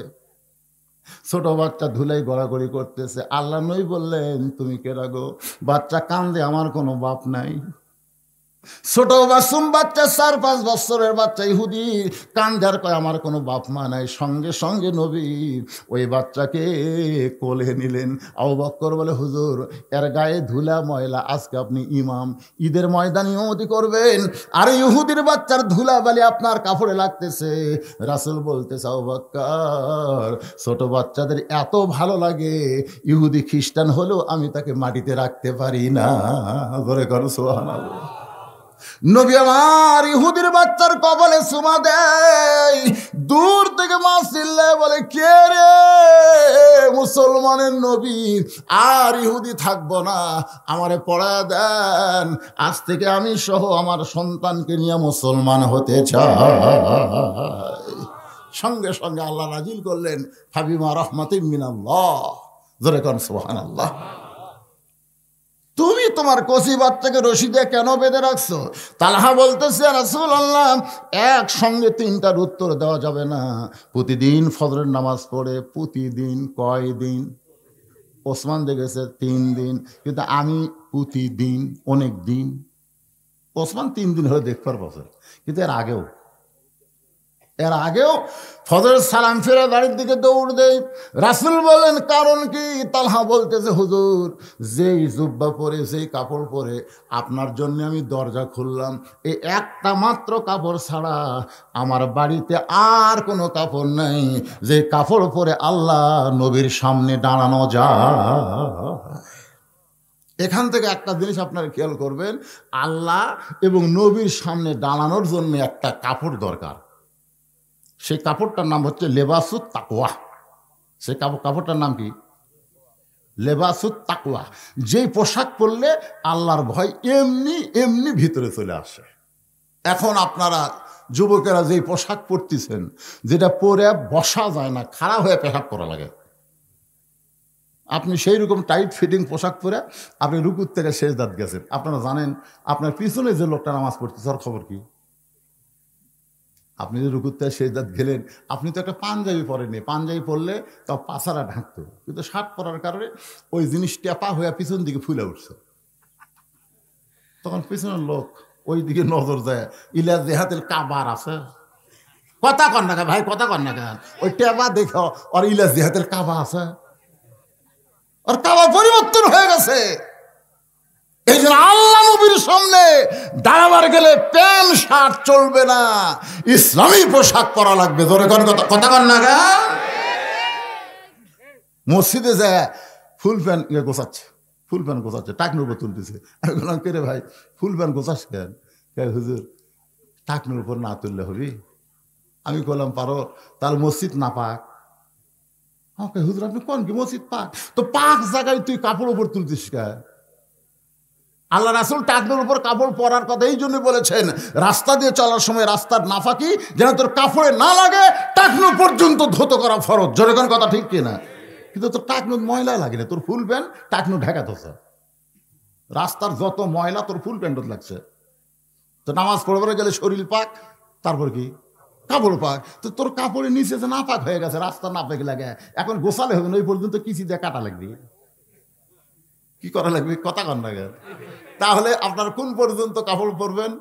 ছোট বাচ্চা ধুলাই গড়াগড়ি করতেছে। আল্লাহ নবী বললেন, তুমি কে রাগো? বাচ্চা কান্দে, আমার কোনো বাপ নাই। ছোট মাসুম বাচ্চা 4-5 বছরের বাচ্চা ইহুদি কান্দার কয়, আমার কোনো বাপ মা নাই। সঙ্গে সঙ্গে নবী ওই বাচ্চাকে কোলে নিলেন। আবু বকর বলে, হুজুর এর গায়ে ধুলা ময়লা, আজকে আপনি ইমাম, ঈদের ময়দানে ইমামতি করবেন, আর ইহুদির বাচ্চার ধুলা বালি আপনার কাপড়ে লাগতেছে। রাসূল বলতেছে, আবু বকর ছোট বাচ্চাদের এত ভালো লাগে, ইহুদি খ্রিস্টান হলেও আমি তাকে মাটিতে রাখতে পারি না। ধরে করো সুবহানাল্লাহ। নবী আমার ইহুদির বাচ্চার কপালে চুমা দেয়। দূর থেকে মা চিল্লায় বলে, কে রে? মুসলমানের নবী, আর ইহুদি থাকবো না, আমারে পড়ায় দেন, আজ থেকে আমি সহ আমার সন্তানকে নিয়ে মুসলমান হতে চাই। সঙ্গে সঙ্গে আল্লাহ নাজিল করলেন, ফাবিমা রাহমাতিন মিনাল্লাহ। জোরে কোন সুবহানাল্লাহ। তুমি তোমার কচি বাচ্চাকে রশি দিয়ে কেন বেঁধে রাখছো? তালহা বলতেছে, রাসূলুল্লাহ একসঙ্গে 3টার উত্তর দেওয়া যাবে না। প্রতিদিন ফজরের নামাজ পড়ে, প্রতিদিন কয়দিন? ওসমান দেখেছে 3 দিন, কিন্তু আমি প্রতিদিন, অনেক দিন। ওসমান 3 দিন হলে দেখবার বছর, কিন্তু এর আগেও ফজরের সালাম ফিরে বাড়ির দিকে দৌড় দেয়। রাসূল বলেন, কারণ কি? তালহা বলতেছে, হুজুর যেই জুব্বা পরে, যেই কাপড় পরে আপনার জন্য আমি দরজা খুললাম, এই একটা মাত্র কাপড় ছাড়া আমার বাড়িতে আর কোনো কাপড় নাই, যে কাপড় পরে আল্লাহ নবীর সামনে দাঁড়ানো যায়। এখান থেকে একটা জিনিস আপনারা খেয়াল করবেন, আল্লাহ এবং নবীর সামনে দাঁড়ানোর জন্য একটা কাপড় দরকার। সেই কাপড়টার নাম হচ্ছে লেবাসুত তাকওয়া। সেই কাপড়টার নাম কি? লেবাসুত তাকওয়া। যেই পোশাক পরলে আল্লাহর ভয় এমনি এমনি ভিতরে চলে আসে। এখন আপনারা যুবকেরা যেই পোশাক পরতেছেন, যেটা পরে বসা যায় না, খাড়া হয়ে পেশাব করা লাগে। আপনি সেই রকম টাইট ফিটিং পোশাক পরে আপনি রুকুর থেকে সেজদাত গেছেন। আপনারা জানেন আপনার পিছনে যে লোকটা নামাজ পড়তেছে ওর খবর কি? আপনি যে রুকুর থেকে সেজদাত গেলেন, আপনি তো একটা পাঞ্জাবি পরেননি, পাঞ্জাবি পরলে তাও পাছারা ঢাকতো, কিন্তু শার্ট পরার কারণে ওই জিনিস টেপা হয়ে পিছন দিকে ফুলে উঠছে। তখন পিছনের লোক ওই দিকে নজর যায়, ইলা জেহাতেল কাবার আছে, কথা কর না ভাই, কথা কর না কেন, ওই টেপা দেখো আর ইলা জেহাতেল কাবা আছে, আর কাবা পরিবর্তন হয়ে গেছে। এই জন্য আল্লাহ নবীর সামনে দাঁড়াবার গেলে প্যান্ট শার্ট চলবে না, ইসলামী পোশাক পরা লাগবে। ধরে কথা কর না গা। মসজিদে যায় ফুল প্যান্ট গোছাচ্ছে, ফুল প্যান্ট গোছাচ্ছে, টাকনুর উপর তুলতেছে। আমি বললাম কে রে ভাই, ফুল প্যান্ট গোছাস কেন? হুজুর টাকনুর উপর না তুললে হবি। আমি বললাম পারো, তার মসজিদ না পাক। হুজুর আপনি কোন কি মসজিদ পাক? তো পাক জায়গায় তুই কাপড় উপর তুলতিস কে? আল্লাহ রাসূল টাকনুর উপর কাপড় পরার কথা এই জন্য বলেছেন, রাস্তা দিয়ে চলার সময় রাস্তার নাফাকি যেন তোর কাপড়ে না লাগে, টাকনু পর্যন্ত ধৌত করা ফরজ। জোরে কোন কথা ঠিক কিনা? কিন্তু তোর টাকনু ময়লা লাগে না, তোর ফুল প্যান্ট টাকনু ঢাকা ধরছে। রাস্তার যত ময়লা তোর ফুল প্যান্টত লাগছে। তো নামাজ পড়বার গেলে শরীর পাক, তারপর কি কাপড় পাক। তো তোর কাপড়ের নিচে যে না পাক হয়ে গেছে, রাস্তা না পাক লাগে, এখন গোছালে হবে না, ওই পর্যন্ত কিচি দিয়ে কাটা লাগবে। কি করা লাগবে? কথা কন না। তাহলে আপনার কোন পর্যন্ত কাপড় পরবেন?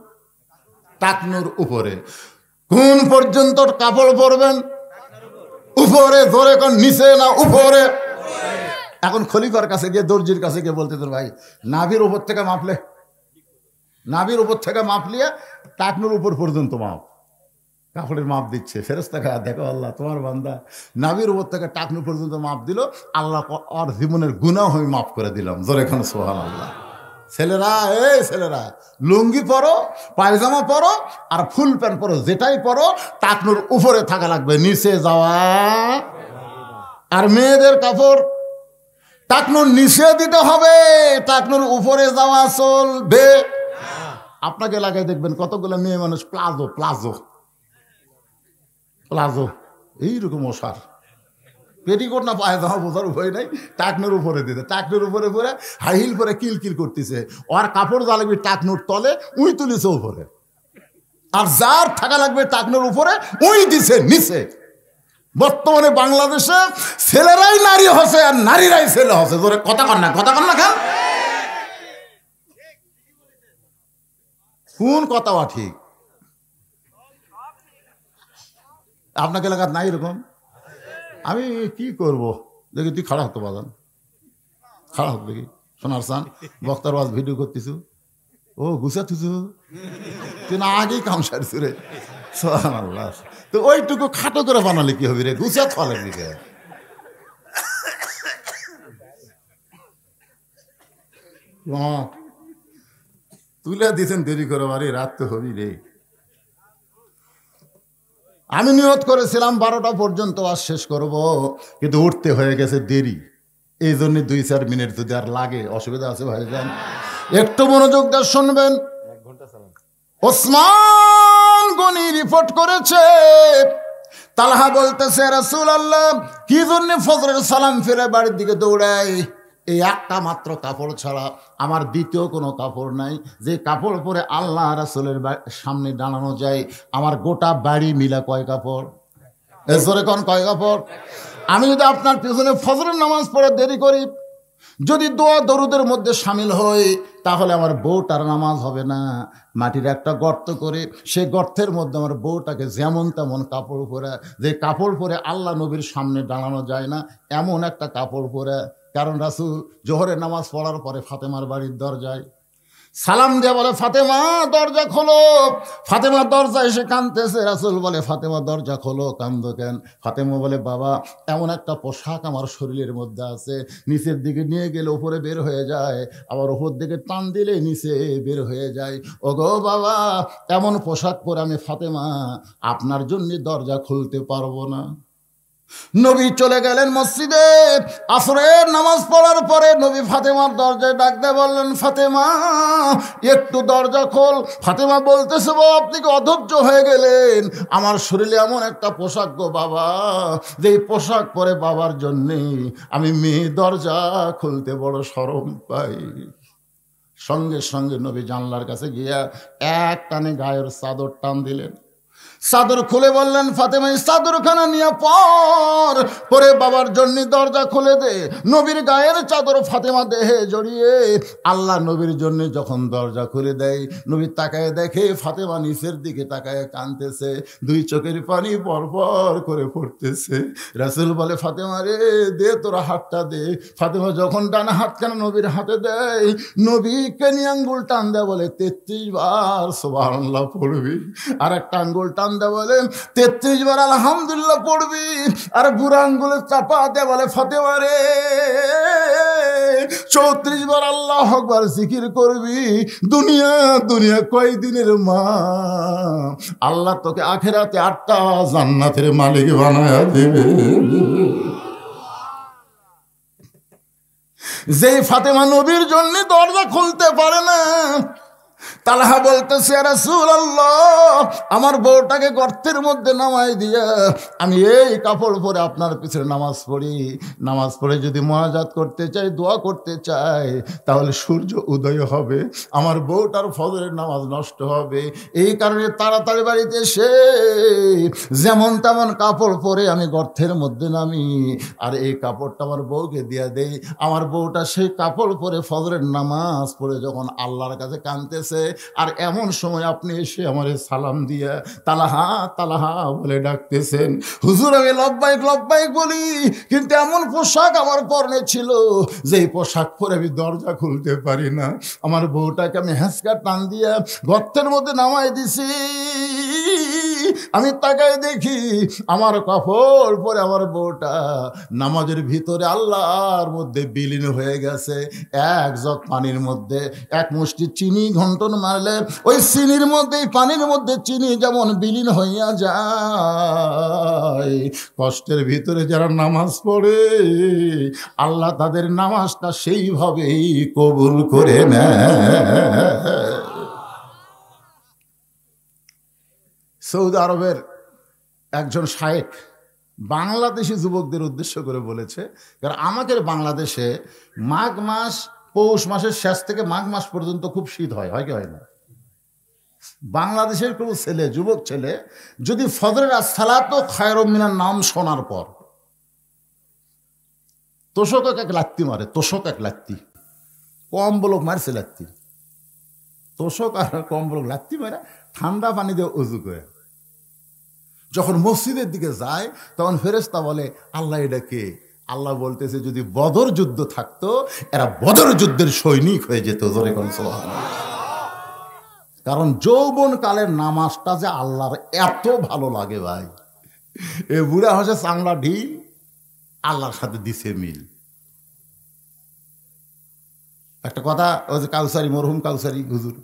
টাকনুর উপরে। কোন পর্যন্ত কাপড় পরবেন? উপরে। ধরে কোন নিচে না উপরে? এখন খলিফার কাছে গিয়ে, দর্জির কাছে গিয়ে বলতে, তোর ভাই নাভির উপর থেকে মাপলে, নাভির উপর থেকে মাপলিয়ে টাকনুর উপর পর্যন্ত মাপ। কাপড়ের মাপ দিচ্ছে। ফেরেশতা কয়, দেখো আল্লাহ তোমার বান্দা নাভির উপর থেকে টাকনু পর্যন্ত মাপ দিল, আল্লাহ ওর জীবনের গুনাহ আমি মাফ করে দিলাম। জোরে এখন সুবহানাল্লাহ। ছেলেরা, এই ছেলেরা, লুঙ্গি পরো, পায়জামা পরো আর ফুল প্যান্ট পরো, যেটাই পরো টাকনুর উপরে থাকা লাগবে, নিচে যাওয়া। আর মেয়েদের কাপড় টাকনুর নিচে দিতে হবে, টাকনুর উপরে যাওয়া চলবে। আপনাকে লাগাই দেখবেন কতগুলো মেয়ে মানুষ প্লাজো প্লাজো প্লাজো এইরকম ওষার, পেটিকোট না পায়জামা বোঝার উপায় নাই, টাকনুর উপরে দিতে, টাকনুর উপরে পরে হাই হিল পরে কিলকিল করতেছে। আর কাপড় যা লাগবে টাকনুর তলে, উই তুলিছে উপরে। আর যার থাকা লাগবে টাকনুর উপরে, উই দিছে নিচে। বর্তমানে বাংলাদেশে ছেলেরাই নারী হচ্ছে আর নারীরাই ছেলে হচ্ছে। ধরে কথা কন না, কথা কন না খান। কোন কথা ঠিক? আপনাকে এলাকার নাই এরকম? আমি কি করব? দেখি তুই খারাপ হতো বাজান, খারাপ হতো দেখি। শোনার সান বক্তার ওয়াজ ভিডিও করতেছু, ও গুছা থুছু, তুই না আগেই কাম সারছু রে। সুবহানাল্লাহ। তো ওইটুকু খাটো করে বানালে কি হবে রে? গুছা থা লাগবি কে? তুলে দিয়েছেন দেরি করে, বাড়ি রাত তো হবি রে। আমি নিয়ত করেছিলাম 12টা পর্যন্ত আজ শেষ করব, কিন্তু উঠতে হয়ে গেছে দেরি। এই জন্য 2-4 মিনিট যদি আর লাগে, অসুবিধা আছে ভাইজান? একটু মনোযোগ দিয়ে শুনবেন। ওসমান গনি রিপোর্ট করেছে, তালহা বলতেছে, রাসূলুল্লাহ কি জন্য ফজরের সালাম ফিরে বাড়ির দিকে দৌড়াই? এই একটা মাত্র কাপড় ছাড়া আমার দ্বিতীয় কোনো কাপড় নাই, যে কাপড় পরে আল্লাহ রাসূলের সামনে দাঁড়ানো যায়। আমার গোটা বাড়ি মিলা কয় কাপড়? এসরে কোন কয় কাপড়? আমি যদি আপনার পিছনে ফজরের নামাজ পড়ে দেরি করি, যদি দোয়া দরুদের মধ্যে শামিল হই, তাহলে আমার বউটার নামাজ হবে না। মাটির একটা গর্ত করে সেই গর্তের মধ্যে আমার বউটাকে যেমন তেমন কাপড় পরে, যে কাপড় পরে আল্লাহ নবীর সামনে দাঁড়ানো যায় না, এমন একটা কাপড় পরে। কারণ রাসূল জোহরের নামাজ পড়ার পরে ফাতেমার বাড়ির দরজায় সালাম দিয়ে বলে, ফাতেমা দরজা খোলো। ফাতেমা দরজা এসে কাঁদতেছে। রাসূল বলে, ফাতেমা দরজা খোলো, কান্দো কেন? ফাতেমা বলে, বাবা এমন একটা পোশাক আমার শরীরের মধ্যে আছে, নিচের দিকে নিয়ে গেলে উপরে বের হয়ে যায়, আবার উপর দিকে টান দিলে নিচে বের হয়ে যায়। ওগো বাবা, এমন পোশাক পরে আমি ফাতেমা আপনার জন্য দরজা খুলতে পারবো না। নবী চলে গেলেন মসজিদে। আসরের নামাজ পড়ার পরে নবী ফাতেমার দরজায় ডাক দিয়ে বললেন, ফাতেমা একটু দরজা খোল। ফাতেমা বলতেছে, বাবা আপনি কি অধৈর্য হয়ে গেলেন? আমার শরীরে এমন একটা পোশাক গো বাবা, যে পোশাক পরে বাবার জন্যে আমি মেয়ে দরজা খুলতে বড় শরম পাই। সঙ্গে সঙ্গে নবী জানলার কাছে গিয়া এক টানে গায়ের চাদর টান দিলেন। চাদর খুলে বললেন, ফাতেমা এই চাদরখানা নিয়ে পরে বাবার জন্য দরজা খুলে দে। নবীর গায়ের চাদর ফাতেমা দেহে জড়িয়ে আল্লাহ নবীর জন্য যখন দরজা খুলে দেয়, নবী তাকায় দেখে ফাতেমা নিচের দিকে তাকায় কাঁদতেছে, দুই চোখের পানি পরপর করে পড়তেছে। রাসূল বলে, ফাতেমা রে দে তোর হাতটা দে। ফাতেমা যখন ডানা হাতখানা নবীর হাতে দেয়, নবী কেনি আঙ্গুল টান দেয়, বলে 33 বার সুবহানাল্লাহ পড়বি। আর একটা আঙ্গুল টান দেয়, বলে 33 বার আলহামদুলিল্লাহ পড়বি। আর বুড়া আঙ্গুলে চাপা দেয়, বলে ফাতেমা রে 34 বার আল্লাহু আকবার জিকির করবি। দুনিয়া দুনিয়া কয়দিনের মা, আল্লাহ তোকে আখিরাতে 8টা জান্নাতের মালিক বানায়া দেবে। যেই ফাতেমা নবীর জন্য দরজা খুলতে পারে না, তালহা বলতেছে, রাসূলুল্লাহ আমার বউটাকে গর্তের মধ্যে নামাই দিয়া আমি এই কাপড় পরে আপনার পিছনে নামাজ পড়ি। নামাজ পড়ে যদি মুনাজাত করতে চাই, দোয়া করতে চাই, তাহলে সূর্য উদয় হবে, আমার বউটার ফজরের নামাজ নষ্ট হবে। এই কারণে তাড়াতাড়ি বাড়িতে এসে যেমন তেমন কাপড় পরে আমি গর্তের মধ্যে নামি, আর এই কাপড়টা আমার বউকে দিয়া দেই। আমার বউটা সেই কাপড় পরে ফজরের নামাজ পড়ে যখন আল্লাহর কাছে কাঁদতেছে, আর এমন সময় আপনি এসে আমারে সালাম দিয়া তালাহা তালাহা বলে ডাকতেছেন। হুজুর আমি লব্বাইক লব্বাইক বলি, কিন্তু এমন পোশাক আমার পরনে ছিল যেই পোশাক পরে আমি দরজা খুলতে পারি না। আমার বউটাকে আমি হ্যাঁচকা টান দিয়া গর্তের মধ্যে নামাই দিছি। আমি তাকাই দেখি আমার কাপড় পরে আমার বউটা নামাজের ভিতরে আল্লাহর মধ্যে বিলীন হয়ে গেছে। এক জগ পানির মধ্যে এক মুষ্টি চিনি ঘন্টন মারলে ওই চিনির মধ্যে, পানির মধ্যে চিনি যেমন বিলীন হইয়া যায়, কষ্টের ভিতরে যারা নামাজ পড়ে আল্লাহ তাদের নামাজটা সেইভাবেই কবুল করে নেয়। সৌদি আরবের একজন শায়েখ বাংলাদেশি যুবকদের উদ্দেশ্য করে বলেছে, কারণ আমাদের বাংলাদেশে মাঘ মাস, পৌষ মাসের শেষ থেকে মাঘ মাস পর্যন্ত খুব শীত হয়, হয় কি হয় না? বাংলাদেশের কোনো ছেলে, যুবক ছেলে যদি ফজরের আসসালাতু খায়রুম মিনান নাম শোনার পর তোষক এক লাত্তি মারে, তোষক এক লাত্তি, কম বলক মারছে লাত্তি, তোষক আর কম বলক লাত্তি মারে ঠান্ডা পানি দিয়ে উজু করে যখন মসজিদের দিকে যায়, তখন ফেরেশতা বলে, আল্লাহ এটা কে? আল্লাহ বলতেছে, যদি বদর যুদ্ধ থাকতো এরা বদর যুদ্ধের সৈনিক হয়ে যেত। জোরে কোন সুবহানাল্লাহ। কারণ যৌবন কালের নামাজটা যে আল্লাহর এত ভালো লাগে ভাই, এ বুড়া হসে চাংলা ঢিল, আল্লাহর সাথে দিছে মিল। একটা কথা, ওই যে কাউসারি, মরহুম কাউসারি হুজুর,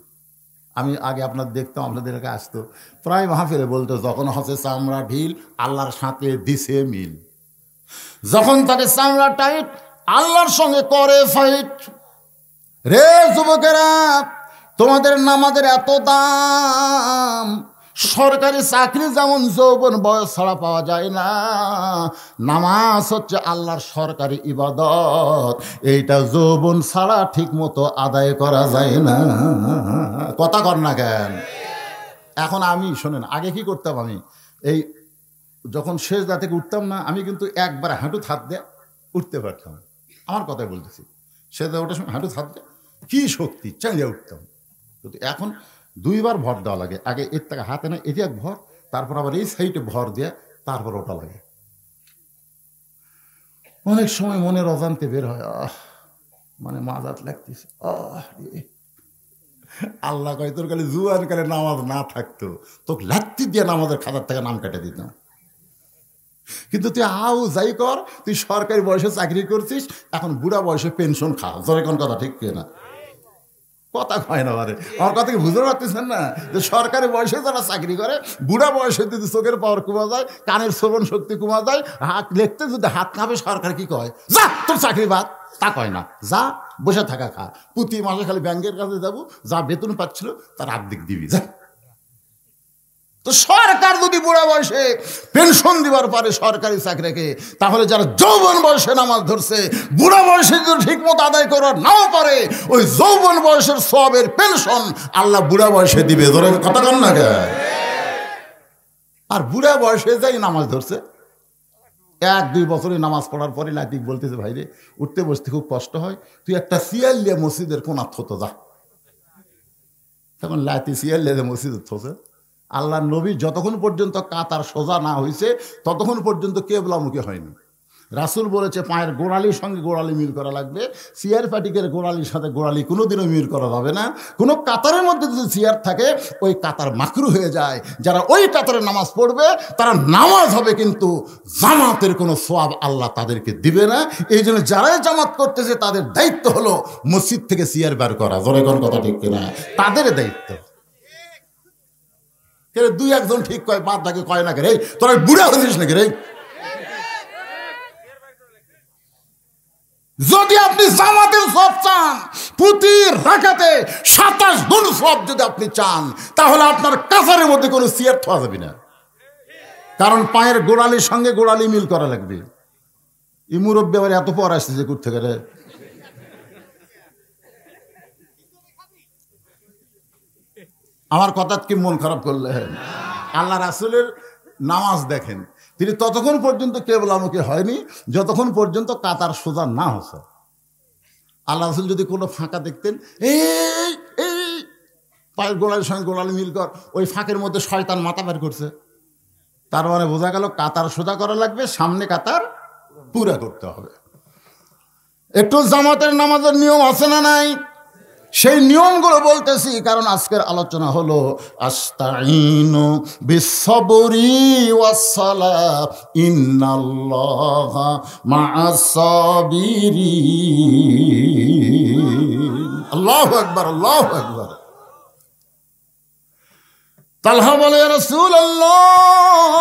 আমি আগে আপনার দেখতাম, আপনাদের কাছে আসতো, প্রায় মাহফিলে বলতো, যখন হচ্ছে চামড়া ঢিল আল্লাহর সাথে দিছে মিল, যখন তাকে চামড়া টাইট আল্লাহর সঙ্গে করে ফাইট। রে যুবকেরা, তোমাদের নামাজের এত দাম, সরকারি চাকরি যেমন যৌবন বয়স ছাড়া পাওয়া যায় না, নামাজ হচ্ছে আল্লাহর সরকারি ইবাদত, এইটা যৌবন ছাড়া ঠিক মতো আদায় করা যায় না। কথা কর না কেন? এখন আমি শোনেন, আগে কি করতাম, আমি এই যখন সেজদা থেকে উঠতাম না, আমি কিন্তু একবার হাঁটু হাত দিয়ে উঠতে পারতাম। আমার কথাই বলতেছি, সেজদা ওঠার সময় হাঁটু হাত দিয়ে কি শক্তি চালিয়ে উঠতাম। কিন্তু এখন 2 বার ভর দেওয়া লাগে। আগে এর থেকে হাতে না এটি এক ভর, তারপর আবার এই সাইডে ভর দিয়ে তারপর ওটা লাগে। অনেক সময় মনের অজান্তে বের হয়, মানে মাজাত লাগতেছে, আল্লাহ কয় তোর কালে জুয়ার কালে নামাজ না থাকতো তোকে লাত্তি দিয়ে নামাজের খাতার থেকে নাম কেটে দিতাম। কিন্তু তুই আও যাই কর, তুই সরকারি বয়সে চাকরি করছিস, এখন বুড়া বয়সে পেনশন খা। জোরে কোন কথা ঠিক না? কথা কয় না পারে। আমার কথা কি বুঝতে পারতেছেন না? যে সরকারি বয়সে যারা চাকরি করে, বুড়া বয়সে যদি চোখের পাওয়ার কমা যায়, কানের শ্রবণ শক্তি কমা যায়, হাত লিখতে যদি হাত কাঁপে, সরকার কি কয়? যা তোর চাকরি বাদ। তা কয় না, যা বসে থাকা খা, প্রতি মাসে খালি ব্যাংকের কাছে যাবো, যা বেতন পাচ্ছিল তার অর্ধেক দিবি যা। তো সরকার যদি বুড়া বয়সে পেনশন দিবার পারে সরকারি চাকরিকে, তাহলে যারা যৌবন বয়সে নামাজ ধরছে, বুড়া বয়সে যদি ঠিক মতো আদায় করার নাও পারে, ওই যৌবন বয়সের সবের পেনশন আল্লাহ বুড়া বয়সে দিবে। ধরে কথা কন না। আর বুড়া বয়সে যাই নামাজ ধরছে, 1-2 বছরে নামাজ পড়ার পরে লাতিক বলতেছে, ভাইরে উঠতে বসতে খুব কষ্ট হয়, তুই একটা সিয়াল লিয়ে মসজিদের কোনার থতো যা। তখন লাতি সিয়াল লিয়ে মসজিদের থোছে। আল্লাহ নবী যতক্ষণ পর্যন্ত কাতার সোজা না হয়েছে ততক্ষণ পর্যন্ত কেবলামুখী হয়নি। রাসূল বলেছে পায়ের গোড়ালির সঙ্গে গোড়ালি মিল করা লাগবে, চেয়ার প্যাটিকের গোড়ালির সাথে গোড়ালি কোনোদিনও মিল করা যাবে না। কোনো কাতারের মধ্যে যদি চেয়ার থাকে ওই কাতার মাকরু হয়ে যায়। যারা ওই কাতারে নামাজ পড়বে তারা নামাজ হবে, কিন্তু জামাতের কোনো সওয়াব আল্লাহ তাদেরকে দিবে না। এই জন্য যারাই জামাত করতেছে তাদের দায়িত্ব হলো মসজিদ থেকে চেয়ার বের করা। জোরে কোন কথা ঠিক কিনা? তাদের দায়িত্ব। 2-1 ঠিক কয়, বাদ থাকে কয় না রে, তোরা বুড়া হয়েছিস নাকি রে? যদি আপনি জামাতের সব চান, প্রতি রাকাতে 27 গুণ সব যদি আপনি চান, তাহলে আপনার কাফারের মধ্যে কোনো চেয়ার থাকা যাবে না। কারণ পায়ের গোড়ালির সঙ্গে গোড়ালি মিল করা লাগবে। এই মুরব্বী আবার এত পর আসছে যে কোথা থেকে রে? আমার কথা কি মন খারাপ করলে? আল্লাহ রাসূলের নামাজ দেখেন, তিনি ততক্ষণ পর্যন্ত কেবলামুখী হয়নি যতক্ষণ পর্যন্ত কাতার সোজা না হচ্ছে। আল্লাহ রাসূল যদি কোনো ফাঁকা দেখতেন, এই এই পায়ের গোড়ালির সঙ্গে গোড়ালি মিল কর, ওই ফাঁকের মধ্যে শয়তান মাথা বের করছে, তার মানে বোঝা গেল কাতার সোজা করা লাগবে, সামনে কাতার পুরা করতে হবে। একটু জামাতের নামাজের নিয়ম আছে না নাই? সেই নিয়মগুলো বলতেছি, কারণ আজকের আলোচনা হলো আস্তাইনু বিসসবরি ওয়াসসালাহ ইন্নাল্লাহা মাআস সাবিরিন। আল্লাহু আকবার, আল্লাহু আকবার। তালহা বলে, ইয়া রাসূলুল্লাহ,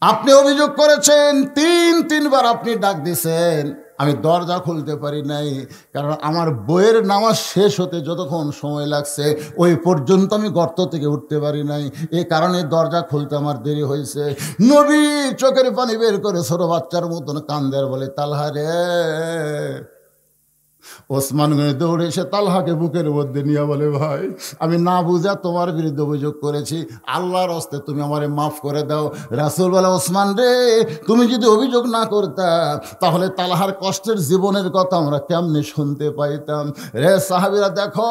আপনি অভিযোগ করেছেন 3-3 বার আপনি ডাক দিয়েছেন, আমি দরজা খুলতে পারি নাই, কারণ আমার বইয়ের নামাজ শেষ হতে যতক্ষণ সময় লাগছে ওই পর্যন্ত আমি গর্ত থেকে উঠতে পারি নাই, এই কারণে দরজা খুলতে আমার দেরি হয়েছে। নবী চোখের পানি বের করে ছোট বাচ্চার মতন কান্দের বলে, তালহা রে। ওসমান গনি দৌড়ে এসে তালহাকে বুকের মধ্যে নিয়ে বলে, ভাই আমি না বুঝা তোমার বিরুদ্ধে অভিযোগ করেছি, আল্লাহর হস্তে তুমি আমারে মাফ করে দাও। রাসূল বলে, ওসমান রে, তুমি যদি অভিযোগ না করতা তাহলে তালহার কষ্টের জীবনের কথা আমরা কেমনে শুনতে পাইতাম। রে সাহাবীরা দেখো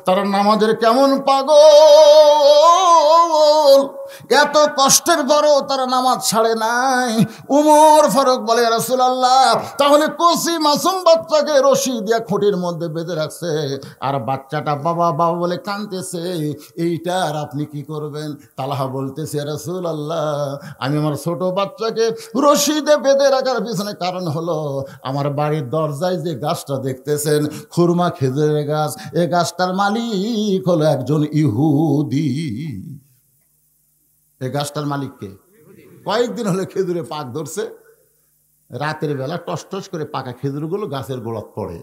তারা নামাজের কেমন পাগল, এত কষ্টের পরও তারা নামাজ ছাড়ে নাই। উমর ফারুক বলে, রাসূলুল্লাহ, তাহলে কচি মাসুম বাচ্চাকে রশি দিয়া খুঁটির মধ্যে বেঁধে রাখছে, আর বাচ্চাটা বাবা বাবা বলে কাঁদতেছে, এইটার আপনি কি করবেন? তালহা বলতেছে, রাসূলুল্লাহ, আমি আমার ছোট বাচ্চাকে রশি দিয়ে বেঁধে রাখার পিছনে কারণ হলো আমার বাড়ির দরজায় যে গাছটা দেখতেছেন, খুরমা খেজুরের গাছ, এই গাছটার মালিক হলো একজন ইহুদি। এই গাছটার মালিককে কয়েকদিন হলে খেজুরে পাক ধরছে, রাতের বেলা টস টস করে পাকা খেজুরগুলো গাছের গোড়াত পড়ে।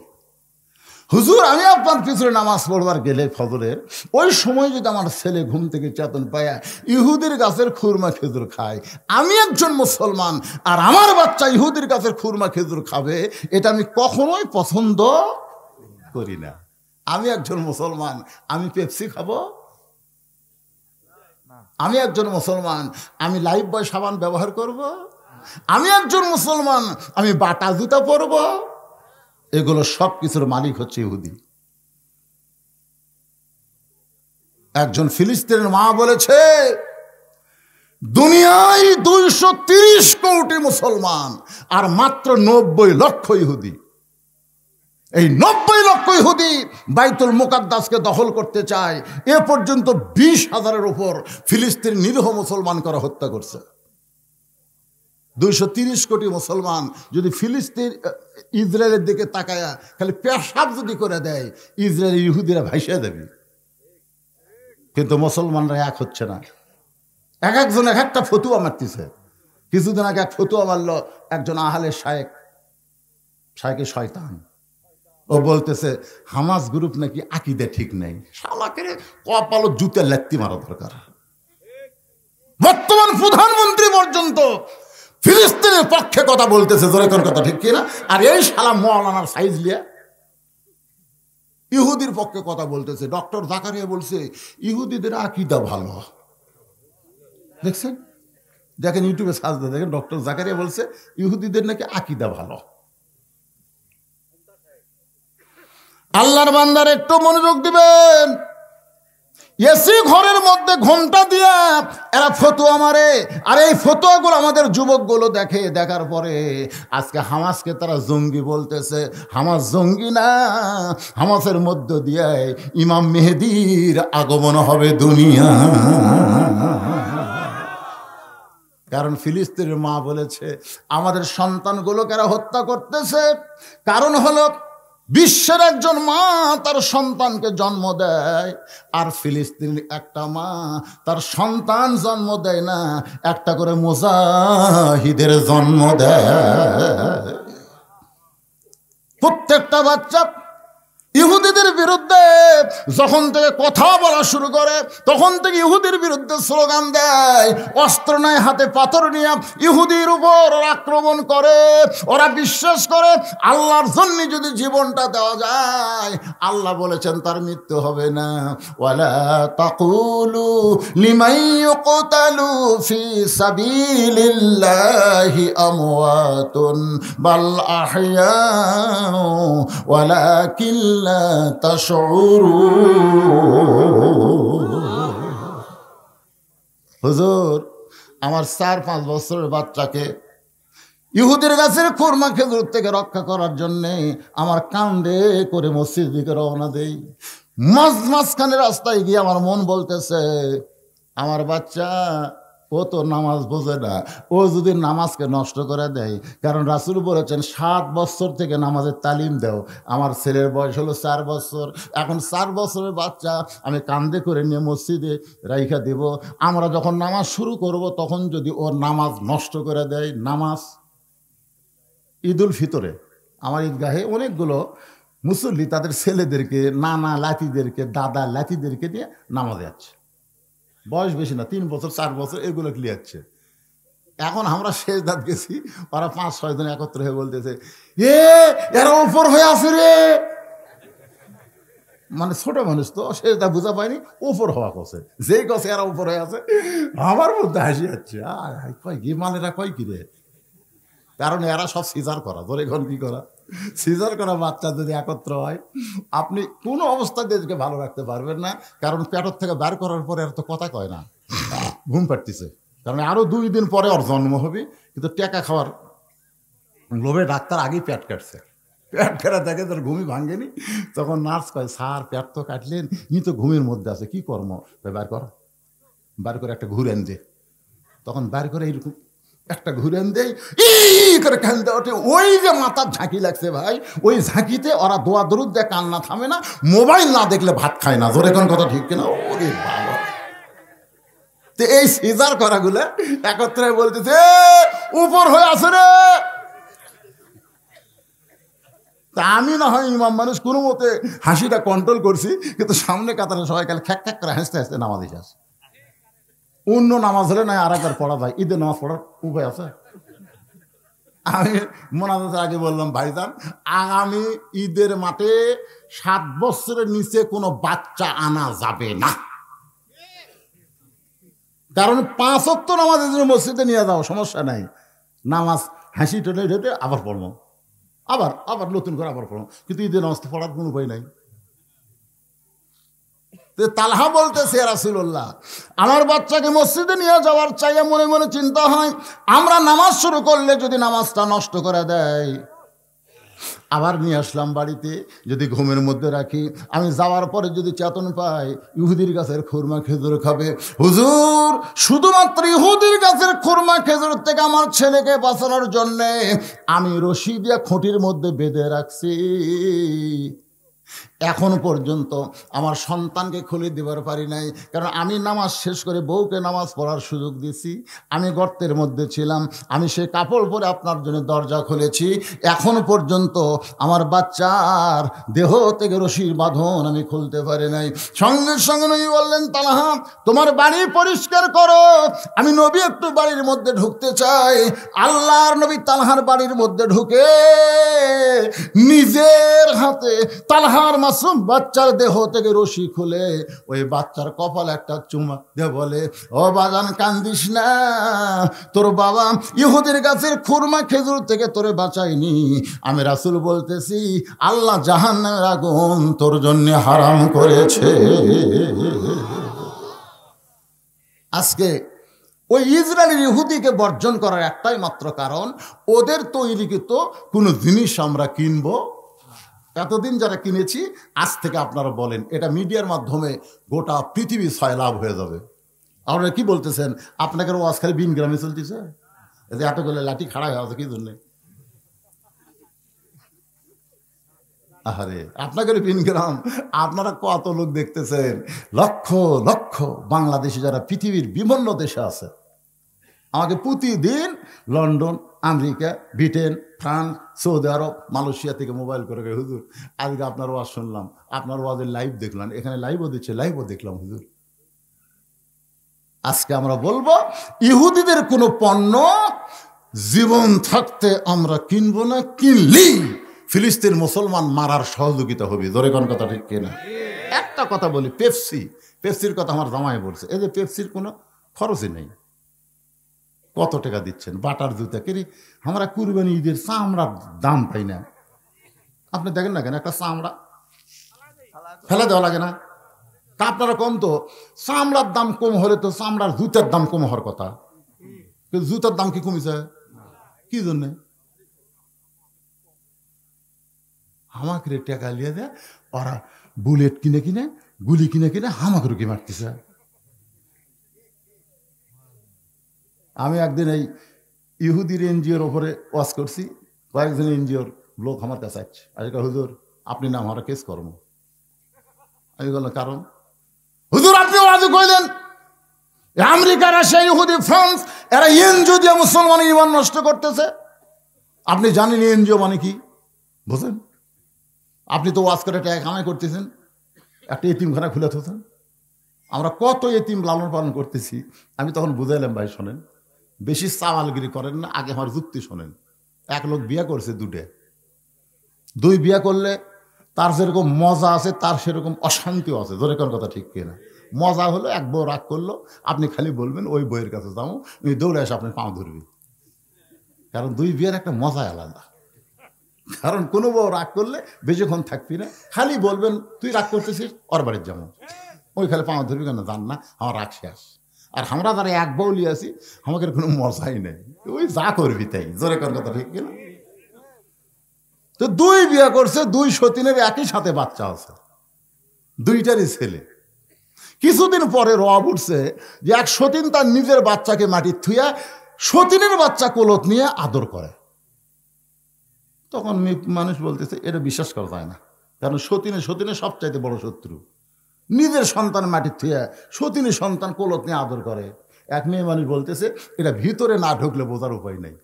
হুজুর, আমি আপনার পিছনে নামাজ পড়বার গেলে ফজরের ওই সময় যদি আমার ছেলে ঘুম থেকে চেতন পায়া ইহুদির গাছের খুরমা খেজুর খায়, আমি একজন মুসলমান আর আমার বাচ্চা ইহুদির গাছের খুরমা খেজুর খাবে, এটা আমি কখনোই পছন্দ করি না। আমি একজন মুসলমান, আমি পেপসি খাবো? আমি একজন মুসলমান, আমি লাইফ বয় সাবান ব্যবহার করব? আমি একজন মুসলমান, আমি বাটা জুতা পরব? এগুলো সব কিছুর মালিক হচ্ছে ইহুদি। একজন ফিলিস্তিনের মা বলেছে, দুনিয়ায় 230 কোটি মুসলমান আর মাত্র 90 লক্ষ ইহুদি। এই 90 লক্ষ ইহুদি বাইতুল মুকাদ্দাসকে দখল করতে চায়। এ পর্যন্ত 20,000-এর উপর ফিলিস্তিন নিরীহ মুসলমান করা হত্যা করছে। 230 কোটি মুসলমান যদি ফিলিস্তিন ইসরায়েলের দিকে তাকায়া খালি পেশাব যদি করে দেয়, ইসরায়েলের ইহুদিরা ভাইসা দেবে। কিন্তু মুসলমানরা এক হচ্ছে না, এক একজন এক একটা ফতুয়া মারতেছে। কিছুদিন আগে এক ফতুয়া মারল একজন আহলে শায়েকে শয়তান। ও বলতেছে হামাস গ্রুপ নাকি আকীদা ঠিক নেই। শালাকে কপালত জুতে লাত্তি মারা দরকার। বর্তমান প্রধানমন্ত্রী পর্যন্ত ফিলিস্তিনের পক্ষে কথা বলতেছে, জোরে কোন কথা ঠিক কিনা? আর এই শালা মওলানার সাইজ লিয়া ইহুদির পক্ষে কথা বলতেছে। ডক্টর জাকারিয়া বলছে ইহুদিদের আকীদা ভালো। দেখছেন, দেখেন ইউটিউবে সার্চ দিয়ে দেখেন, ডক্টর জাকারিয়া বলছে ইহুদিদের নাকি আকীদা ভালো। আল্লাহর বান্দার একটু মনোযোগ দিবেন। এসি ঘরের মধ্যে ঘোমটা দিয়া এরা ফতুয়া মারে, আর এই ফতুয়াগুলো আমাদের যুবকগুলো দেখে। দেখার পরে আজকে হামাসকে তারা জঙ্গি বলতেছে। হামাস জঙ্গি না, হামাসের মধ্য দিয়ে ইমাম মেহেদির আগমন হবে দুনিয়া। কারণ ফিলিস্তিনের মা বলেছে আমাদের সন্তানগুলোকে এরা হত্যা করতেছে। কারণ হলো বিশ্বের একজন মা তার সন্তানকে জন্ম দেয়, আর ফিলিস্তিনের একটা মা তার সন্তান জন্ম দেয় না, একটা করে মুজাহিদের জন্ম দেয়। প্রত্যেকটা বাচ্চা ইহুদিদের বিরুদ্ধে যখন থেকে কথা বলা শুরু করে তখন থেকে ইহুদির বিরুদ্ধে স্লোগান দেয়। অস্ত্র নেয় হাতে, পাথর নিয়ে ইহুদির উপর আক্রমণ করে। ওরা বিশ্বাস করে আল্লাহর জন্য যদি জীবনটা দেওয়া যায়, আল্লাহ বলেছেন তার মৃত্যু হবে না। ওয়ালা তাকুলু লিমান ইউকতালু ফি সাবিলিল্লাহি আমওয়াতুন বাল আহইয়াউ ওয়ালাকিন হুজুর, আমার 4-5 বছরের বাচ্চাকে ইহুদির গাছের খুরমা খেজুর থেকে রক্ষা করার জন্যে আমার কান্দে করে মসজিদ দিকে রওনা দেই। মাঝখানে রাস্তায় গিয়ে আমার মন বলতেছে আমার বাচ্চা ও তো নামাজ বোঝে না, ও যদি নামাজকে নষ্ট করে দেয়। কারণ রাসূল বলেছেন 7 বছর থেকে নামাজের তালিম দাও। আমার ছেলের বয়স হলো 4 বছর। এখন 4 বছরের বাচ্চা আমি কান্দে করে নিয়ে মসজিদে রাইখা দেব। আমরা যখন নামাজ শুরু করব তখন যদি ওর নামাজ নষ্ট করে দেয়। নামাজ ঈদুল ফিতরে আমার ঈদগাহে অনেকগুলো মুসল্লি তাদের ছেলেদেরকে, নানা লাতিদেরকে, দাদা লাতিদেরকে দিয়ে নামাজে যাচ্ছে। বয়স বেশি না, 3 বছর 4 বছর এগুলো ক্লিয়ারছে। এখন আমরা শেষ দাঁত গেছি, ওরা 5-6 জন একত্র হয়ে বলতেছে এরা উপর হয়ে আছে রে। মানে ছোট মানুষ তো শেষ দাঁত বুঝা পায়নি, উপর হওয়া কছে। যেই কছে এরা উপর হয়ে আছে, আমার মধ্যে হাসি যাচ্ছে। কয় কি মানে এরা কয় কি রে? কারণ এরা সব সিজার করা, ধরে এখন কি করা, সিজার করা বাচ্চা যদি একত্র হয় আপনি কোনো অবস্থাতে এদেরকে ভালো রাখতে পারবেন না। কারণ পেটর থেকে বের করার পরে আর তো কথা কয় না, ঘুম পাড়তেছে। কারণ আরো 2 দিন পরে ওর জন্ম হবে, কিন্তু টেকা খাওয়ার লোভে ডাক্তার আগেই পেট কাটছে। পেট কাটা দেখে তোর ঘুমই ভাঙেনি, তখন নার্স কয় স্যার পেট তো কাটলেন, ই তো ঘুমের মধ্যে আছে, কি কর্ম? বের কর, বার করে একটা ঘুরেন দে। তখন বার করে এইরকম একটা ঘুরেন দেয়, করে কান্দে ওঠে। ওই যে মাথার ঝাঁকি লাগছে ভাই, ওই ঝাঁকিতে ওরা দোয়া দরুদ দেয়, কান্না থামে না। মোবাইল না দেখলে ভাত খায় না, জোরে কোন কথা ঠিক কিনা? ওরে বাবা! তো এই সিজার করাগুলো একত্রে বলতেছে উপর হয়ে আছে রে। তা আমি না হয় ইমাম মানুষ কোনো মতে হাসিটা কন্ট্রোল করছি, কিন্তু সামনে কাতারে সবাই কালে খ্যাক খ্যাক করে হাসতে হাসতে নামাজ আসে। অন্য নামাজ হলে না আর একবার পড়া যায়, ঈদের নামাজ পড়ার উপায় আছে? আমি মোনাজাতের আগে বললাম ভাইজান, আগামী ঈদের মাঠে 7 বছরের নিচে কোনো বাচ্চা আনা যাবে না। কারণ 5 ওয়াক্ত নামাজের জন্য মসজিদে নিয়ে যাও, সমস্যা নাই। নামাজ হাসি টেনে ঢেটে আবার পড়বো, আবার নতুন করে আবার পড়বো, কিন্তু ঈদের নামাজ তো পড়ার কোনো উপায় নাই। তালহা বলতেছে রাসূলুল্লাহ, আমার বাচ্চাকে মসজিদে নিয়ে যাওয়ার চাইয়া মনে মনে চিন্তা হয় আমরা নামাজ শুরু করলে যদি নামাজটা নষ্ট করে দেয়, আবার নিয়ে আসলাম বাড়িতে, যদি ঘুমের মধ্যে রাখি, আমি যাওয়ার পরে যদি চেতন পাই ইহুদির গাছের খুরমা খেজুর খাবে। হুজুর, শুধুমাত্র ইহুদির গাছের খুরমা খেজুর থেকে আমার ছেলেকে বাঁচানোর জন্যে আমি রশি দিয়ে খুঁটির মধ্যে বেঁধে রাখছি। এখন পর্যন্ত আমার সন্তানকে খুলে দেবার পারি নাই, কারণ আমি নামাজ শেষ করে বউকে নামাজ পড়ার সুযোগ দিয়েছি। আমি গর্তের মধ্যে ছিলাম, আমি সেই কাপড় পরে আপনার জন্য দরজা খুলেছি। এখন পর্যন্ত আমার বাচ্চার দেহ থেকে রশির বাঁধন আমি খুলতে পারি নাই। সঙ্গে সঙ্গে নবী বললেন, তালহা তোমার বাড়ি পরিষ্কার করো, আমি নবী একটু বাড়ির মধ্যে ঢুকতে চাই। আল্লাহর নবী তালহার বাড়ির মধ্যে ঢুকে নিজের হাতে তালহার মাসুম বাচ্চার দেহ থেকে রশি খুলে ওই বাচ্চার কপালে একটা চুমা দিয়ে বলে, ও বাজান কান্দিস না, তোর বাবা ইহুদির গাছের খুরমা খেজুর থেকে তোরে বাঁচাইনি। আমি রাসূল বলতেছি, আল্লাহ জাহান্নামের আগুন তোর জন্য হারাম করেছে। আজকে ওই ইসরায়েলের ইহুদিকে বর্জন করার একটাই মাত্র কারণ, ওদের তৈরিকৃত কোনো জিনিস আমরা কিনবো। এতদিন যারা কিনেছি, আজ থেকে আপনারা বলেন, এটা মিডিয়ার মাধ্যমে গোটা পৃথিবী সয়লাভ হয়ে যাবে। আপনারা কি বলতেছেন? আপনাকে ওয়াজ খালি বিন গ্রামে চলতেছে, এই যে এতগুলো লাঠি খাড়া হয়ে আছে কি জন্যে? আরে আপনাকে বিন গ্রাম, আপনারা কত লোক দেখতেছেন, লক্ষ লক্ষ বাংলাদেশি যারা পৃথিবীর বিভিন্ন দেশে আছে। আমাকে প্রতিদিন London, America, Britain, France, Saudi আরব, মালয়েশিয়া থেকে মোবাইল করে, হুজুর আজকে আপনার ওয়াজ শুনলাম, আপনার ওয়াজের লাইভ দেখলাম, এখানে লাইভও দিচ্ছে, লাইভও দেখলাম হুজুর। আজকে আমরা বলবো, ইহুদিদের কোনো পণ্য জীবন থাকতে আমরা কিনবো না, কিনলি ফিলিস্তিন মুসলমান মারার সহযোগিতা হবে। ধরে কোন কথা ঠিক কিনা? একটা কথা বলি, পেপসির কথা আমার জামাই বলছে, এই যে পেপসির কোনো খরচই নেই। কত টাকা দিচ্ছেন? বাটার জুতা কিনি আমরা, কুরবানি ঈদের চামড়ার দাম পাই না। আপনি দেখেন না কেন, একটা চামড়া ফেলে দেওয়া লাগে না? আপনারা কম তো, চামড়ার দাম কম হলে তো চামড়ার জুতার দাম কম হওয়ার কথা, কিন্তু জুতার দাম কি কমেছে? কি জন্যে? আমাকে টাকা লিয়ে দেয়, ওরা বুলেট কিনে কিনে, গুলি কিনে কিনে হামাকে রুকি মারতেছে। আমি একদিন এই ইহুদির এনজিওর ওপরে ওয়াজ করছি, কয়েকজন এনজিওর লোক আমার কাছে আসছে, আজকে হুজুর আপনি না আমার কেস কর্ম। আমি বললাম কারণ? হুজুর আপনি ওয়াজ কইলেন আমেরিকা, রাশিয়া, ইহুদি, ফ্রান্স এরা এনজিও দিয়ে মুসলমানের ঈমান নষ্ট করতেছে। আপনি জানেন এনজিও মানে কি? বুঝেন? আপনি তো ওয়াজ করে টাকা কামাই করতেছেন, একটা এতিমখানা খুলে থাকেন। আমরা কত এতিম লালন পালন করতেছি। আমি তখন বুঝাইলাম, ভাই শোনেন, বেশি চাওয়ালগিরি করেন না, আগে আমার যুক্তি শোনেন। এক লোক বিয়ে করছে, দুই বিয়ে করলে তার যেরকম মজা আছে তার সেরকম অশান্তিও আছে। ধরে কোন কথা ঠিক কিনা? মজা হলো এক বউ রাগ করলো, আপনি খালি বলবেন ওই বইয়ের কাছে যাও, ওই দৌড়ে এসে আপনি পাও ধরবি, কারণ দুই বিয়ের একটা মজাই আলাদা। কারণ কোনো বউ রাগ করলে বেশিক্ষণ থাকবি না, খালি বলবেন তুই রাগ করতেছিস, ওর বাড়ির যাবো, ওই খালি পাও ধরবি, কেন জান না আমার রাগ শেষ। আর আমরা যারা এক বউলি আছি, আমাদের কোনো মজাই নেই, ওই যা করবি তাই। জোরে কোন কথা ঠিক কিনা? তো দুই বিয়ে করছে, দুই সতীনের একই সাথে বাচ্চা আছে, দুইটারই ছেলে। কিছুদিন পরে রব উঠছে যে এক সতীন তার নিজের বাচ্চাকে মাটির থুইয়া সতীনের বাচ্চা কোলত নিয়ে আদর করে। তখন মানুষ বলতেছে এটা বিশ্বাস করা যায় না, কারণ সতীনের সবচাইতে বড় শত্রু। নিজের সন্তান মাটির থুইয়া সতীনের সন্তান কোলত নিয়ে আদর করে। এক মেয়ে মানুষ বলতেছে এটা ভিতরে না ঢুকলে বোঝার উপায় নেই।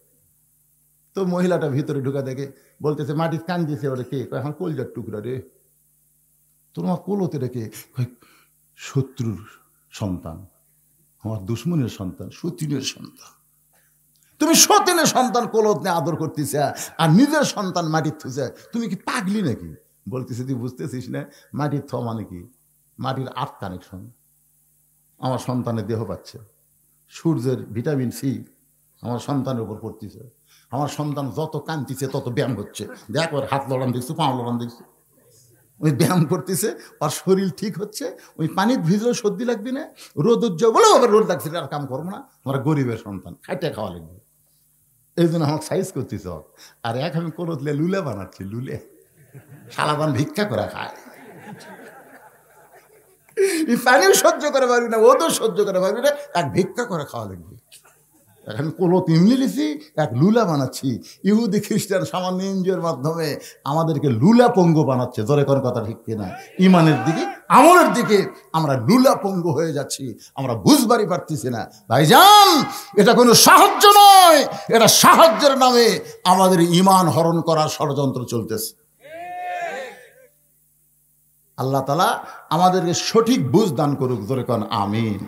তো মহিলাটা ভিতরে ঢুকা দেখে বলতেছে মাটির কান দিয়েছে, ওরা কে? এখন কলজার টুকরা রে, তোমার কোলতে রেখে শত্রুর সন্তান, আমার দুশ্মনের সন্তান, সতীনের সন্তান। তুমি সতীনের সন্তান কোলত নিয়ে আদর করতেছে আর নিজের সন্তান মাটির থুছে, তুমি কি পাগলি নাকি? বলতেছে তুই বুঝতেছিস না, মাটির থ মানে কি? মাটির আর্থ কানেকশন। আমার সন্তানের দেহ পাচ্ছে, সূর্যের ভিটামিন সি আমার সন্তানের উপর পড়তেছে। আমার সন্তান যত কাঁদতেছে তত ব্যায়াম হচ্ছে। দেখ ওর হাত লড়ান দেখছো, পা লড়ান দেখছো, ওই ব্যায়াম করতেছে, ওর শরীর ঠিক হচ্ছে। ওই পানির ভিজলেও সর্দি লাগবে না, রোদ উজ্জ্বল বলে রোদ লাগছে আর কাম করবো না, আমরা গরিবের সন্তান, খাইতে খাওয়া লাগবে। এই জন্য আমাকে সাইজ করতেছ। আর এক আমি করতলে লুলে বানাচ্ছি, লুলে সালাবান ভিক্ষা করে খায়। এই পানিও সহ্য করে পারবি না, ও তো সহ্য করে পারবি না, এক ভিক্ষা করে খাওয়া লাগবে। এখন কোলত ইমলি লিছি, এক লুলা বানাচ্ছি। ইহুদি খ্রিস্টান সামান্য এনজিওর মাধ্যমে আমাদেরকে লুলা পঙ্গু বানাচ্ছে। জোরে কোন কথা ঠিক কিনা? ইমানের দিকে, আমলের দিকে আমরা লুলা পঙ্গু হয়ে যাচ্ছি, আমরা বুঝবারই পারতেছি না। ভাইজান, এটা কোনো সাহায্য নয়, এটা সাহায্যের নামে আমাদের ইমান হরণ করার ষড়যন্ত্র চলতেছে। আল্লাহ তাআলা আমাদেরকে সঠিক বুঝ দান করুক। জোরে কোন আমিন।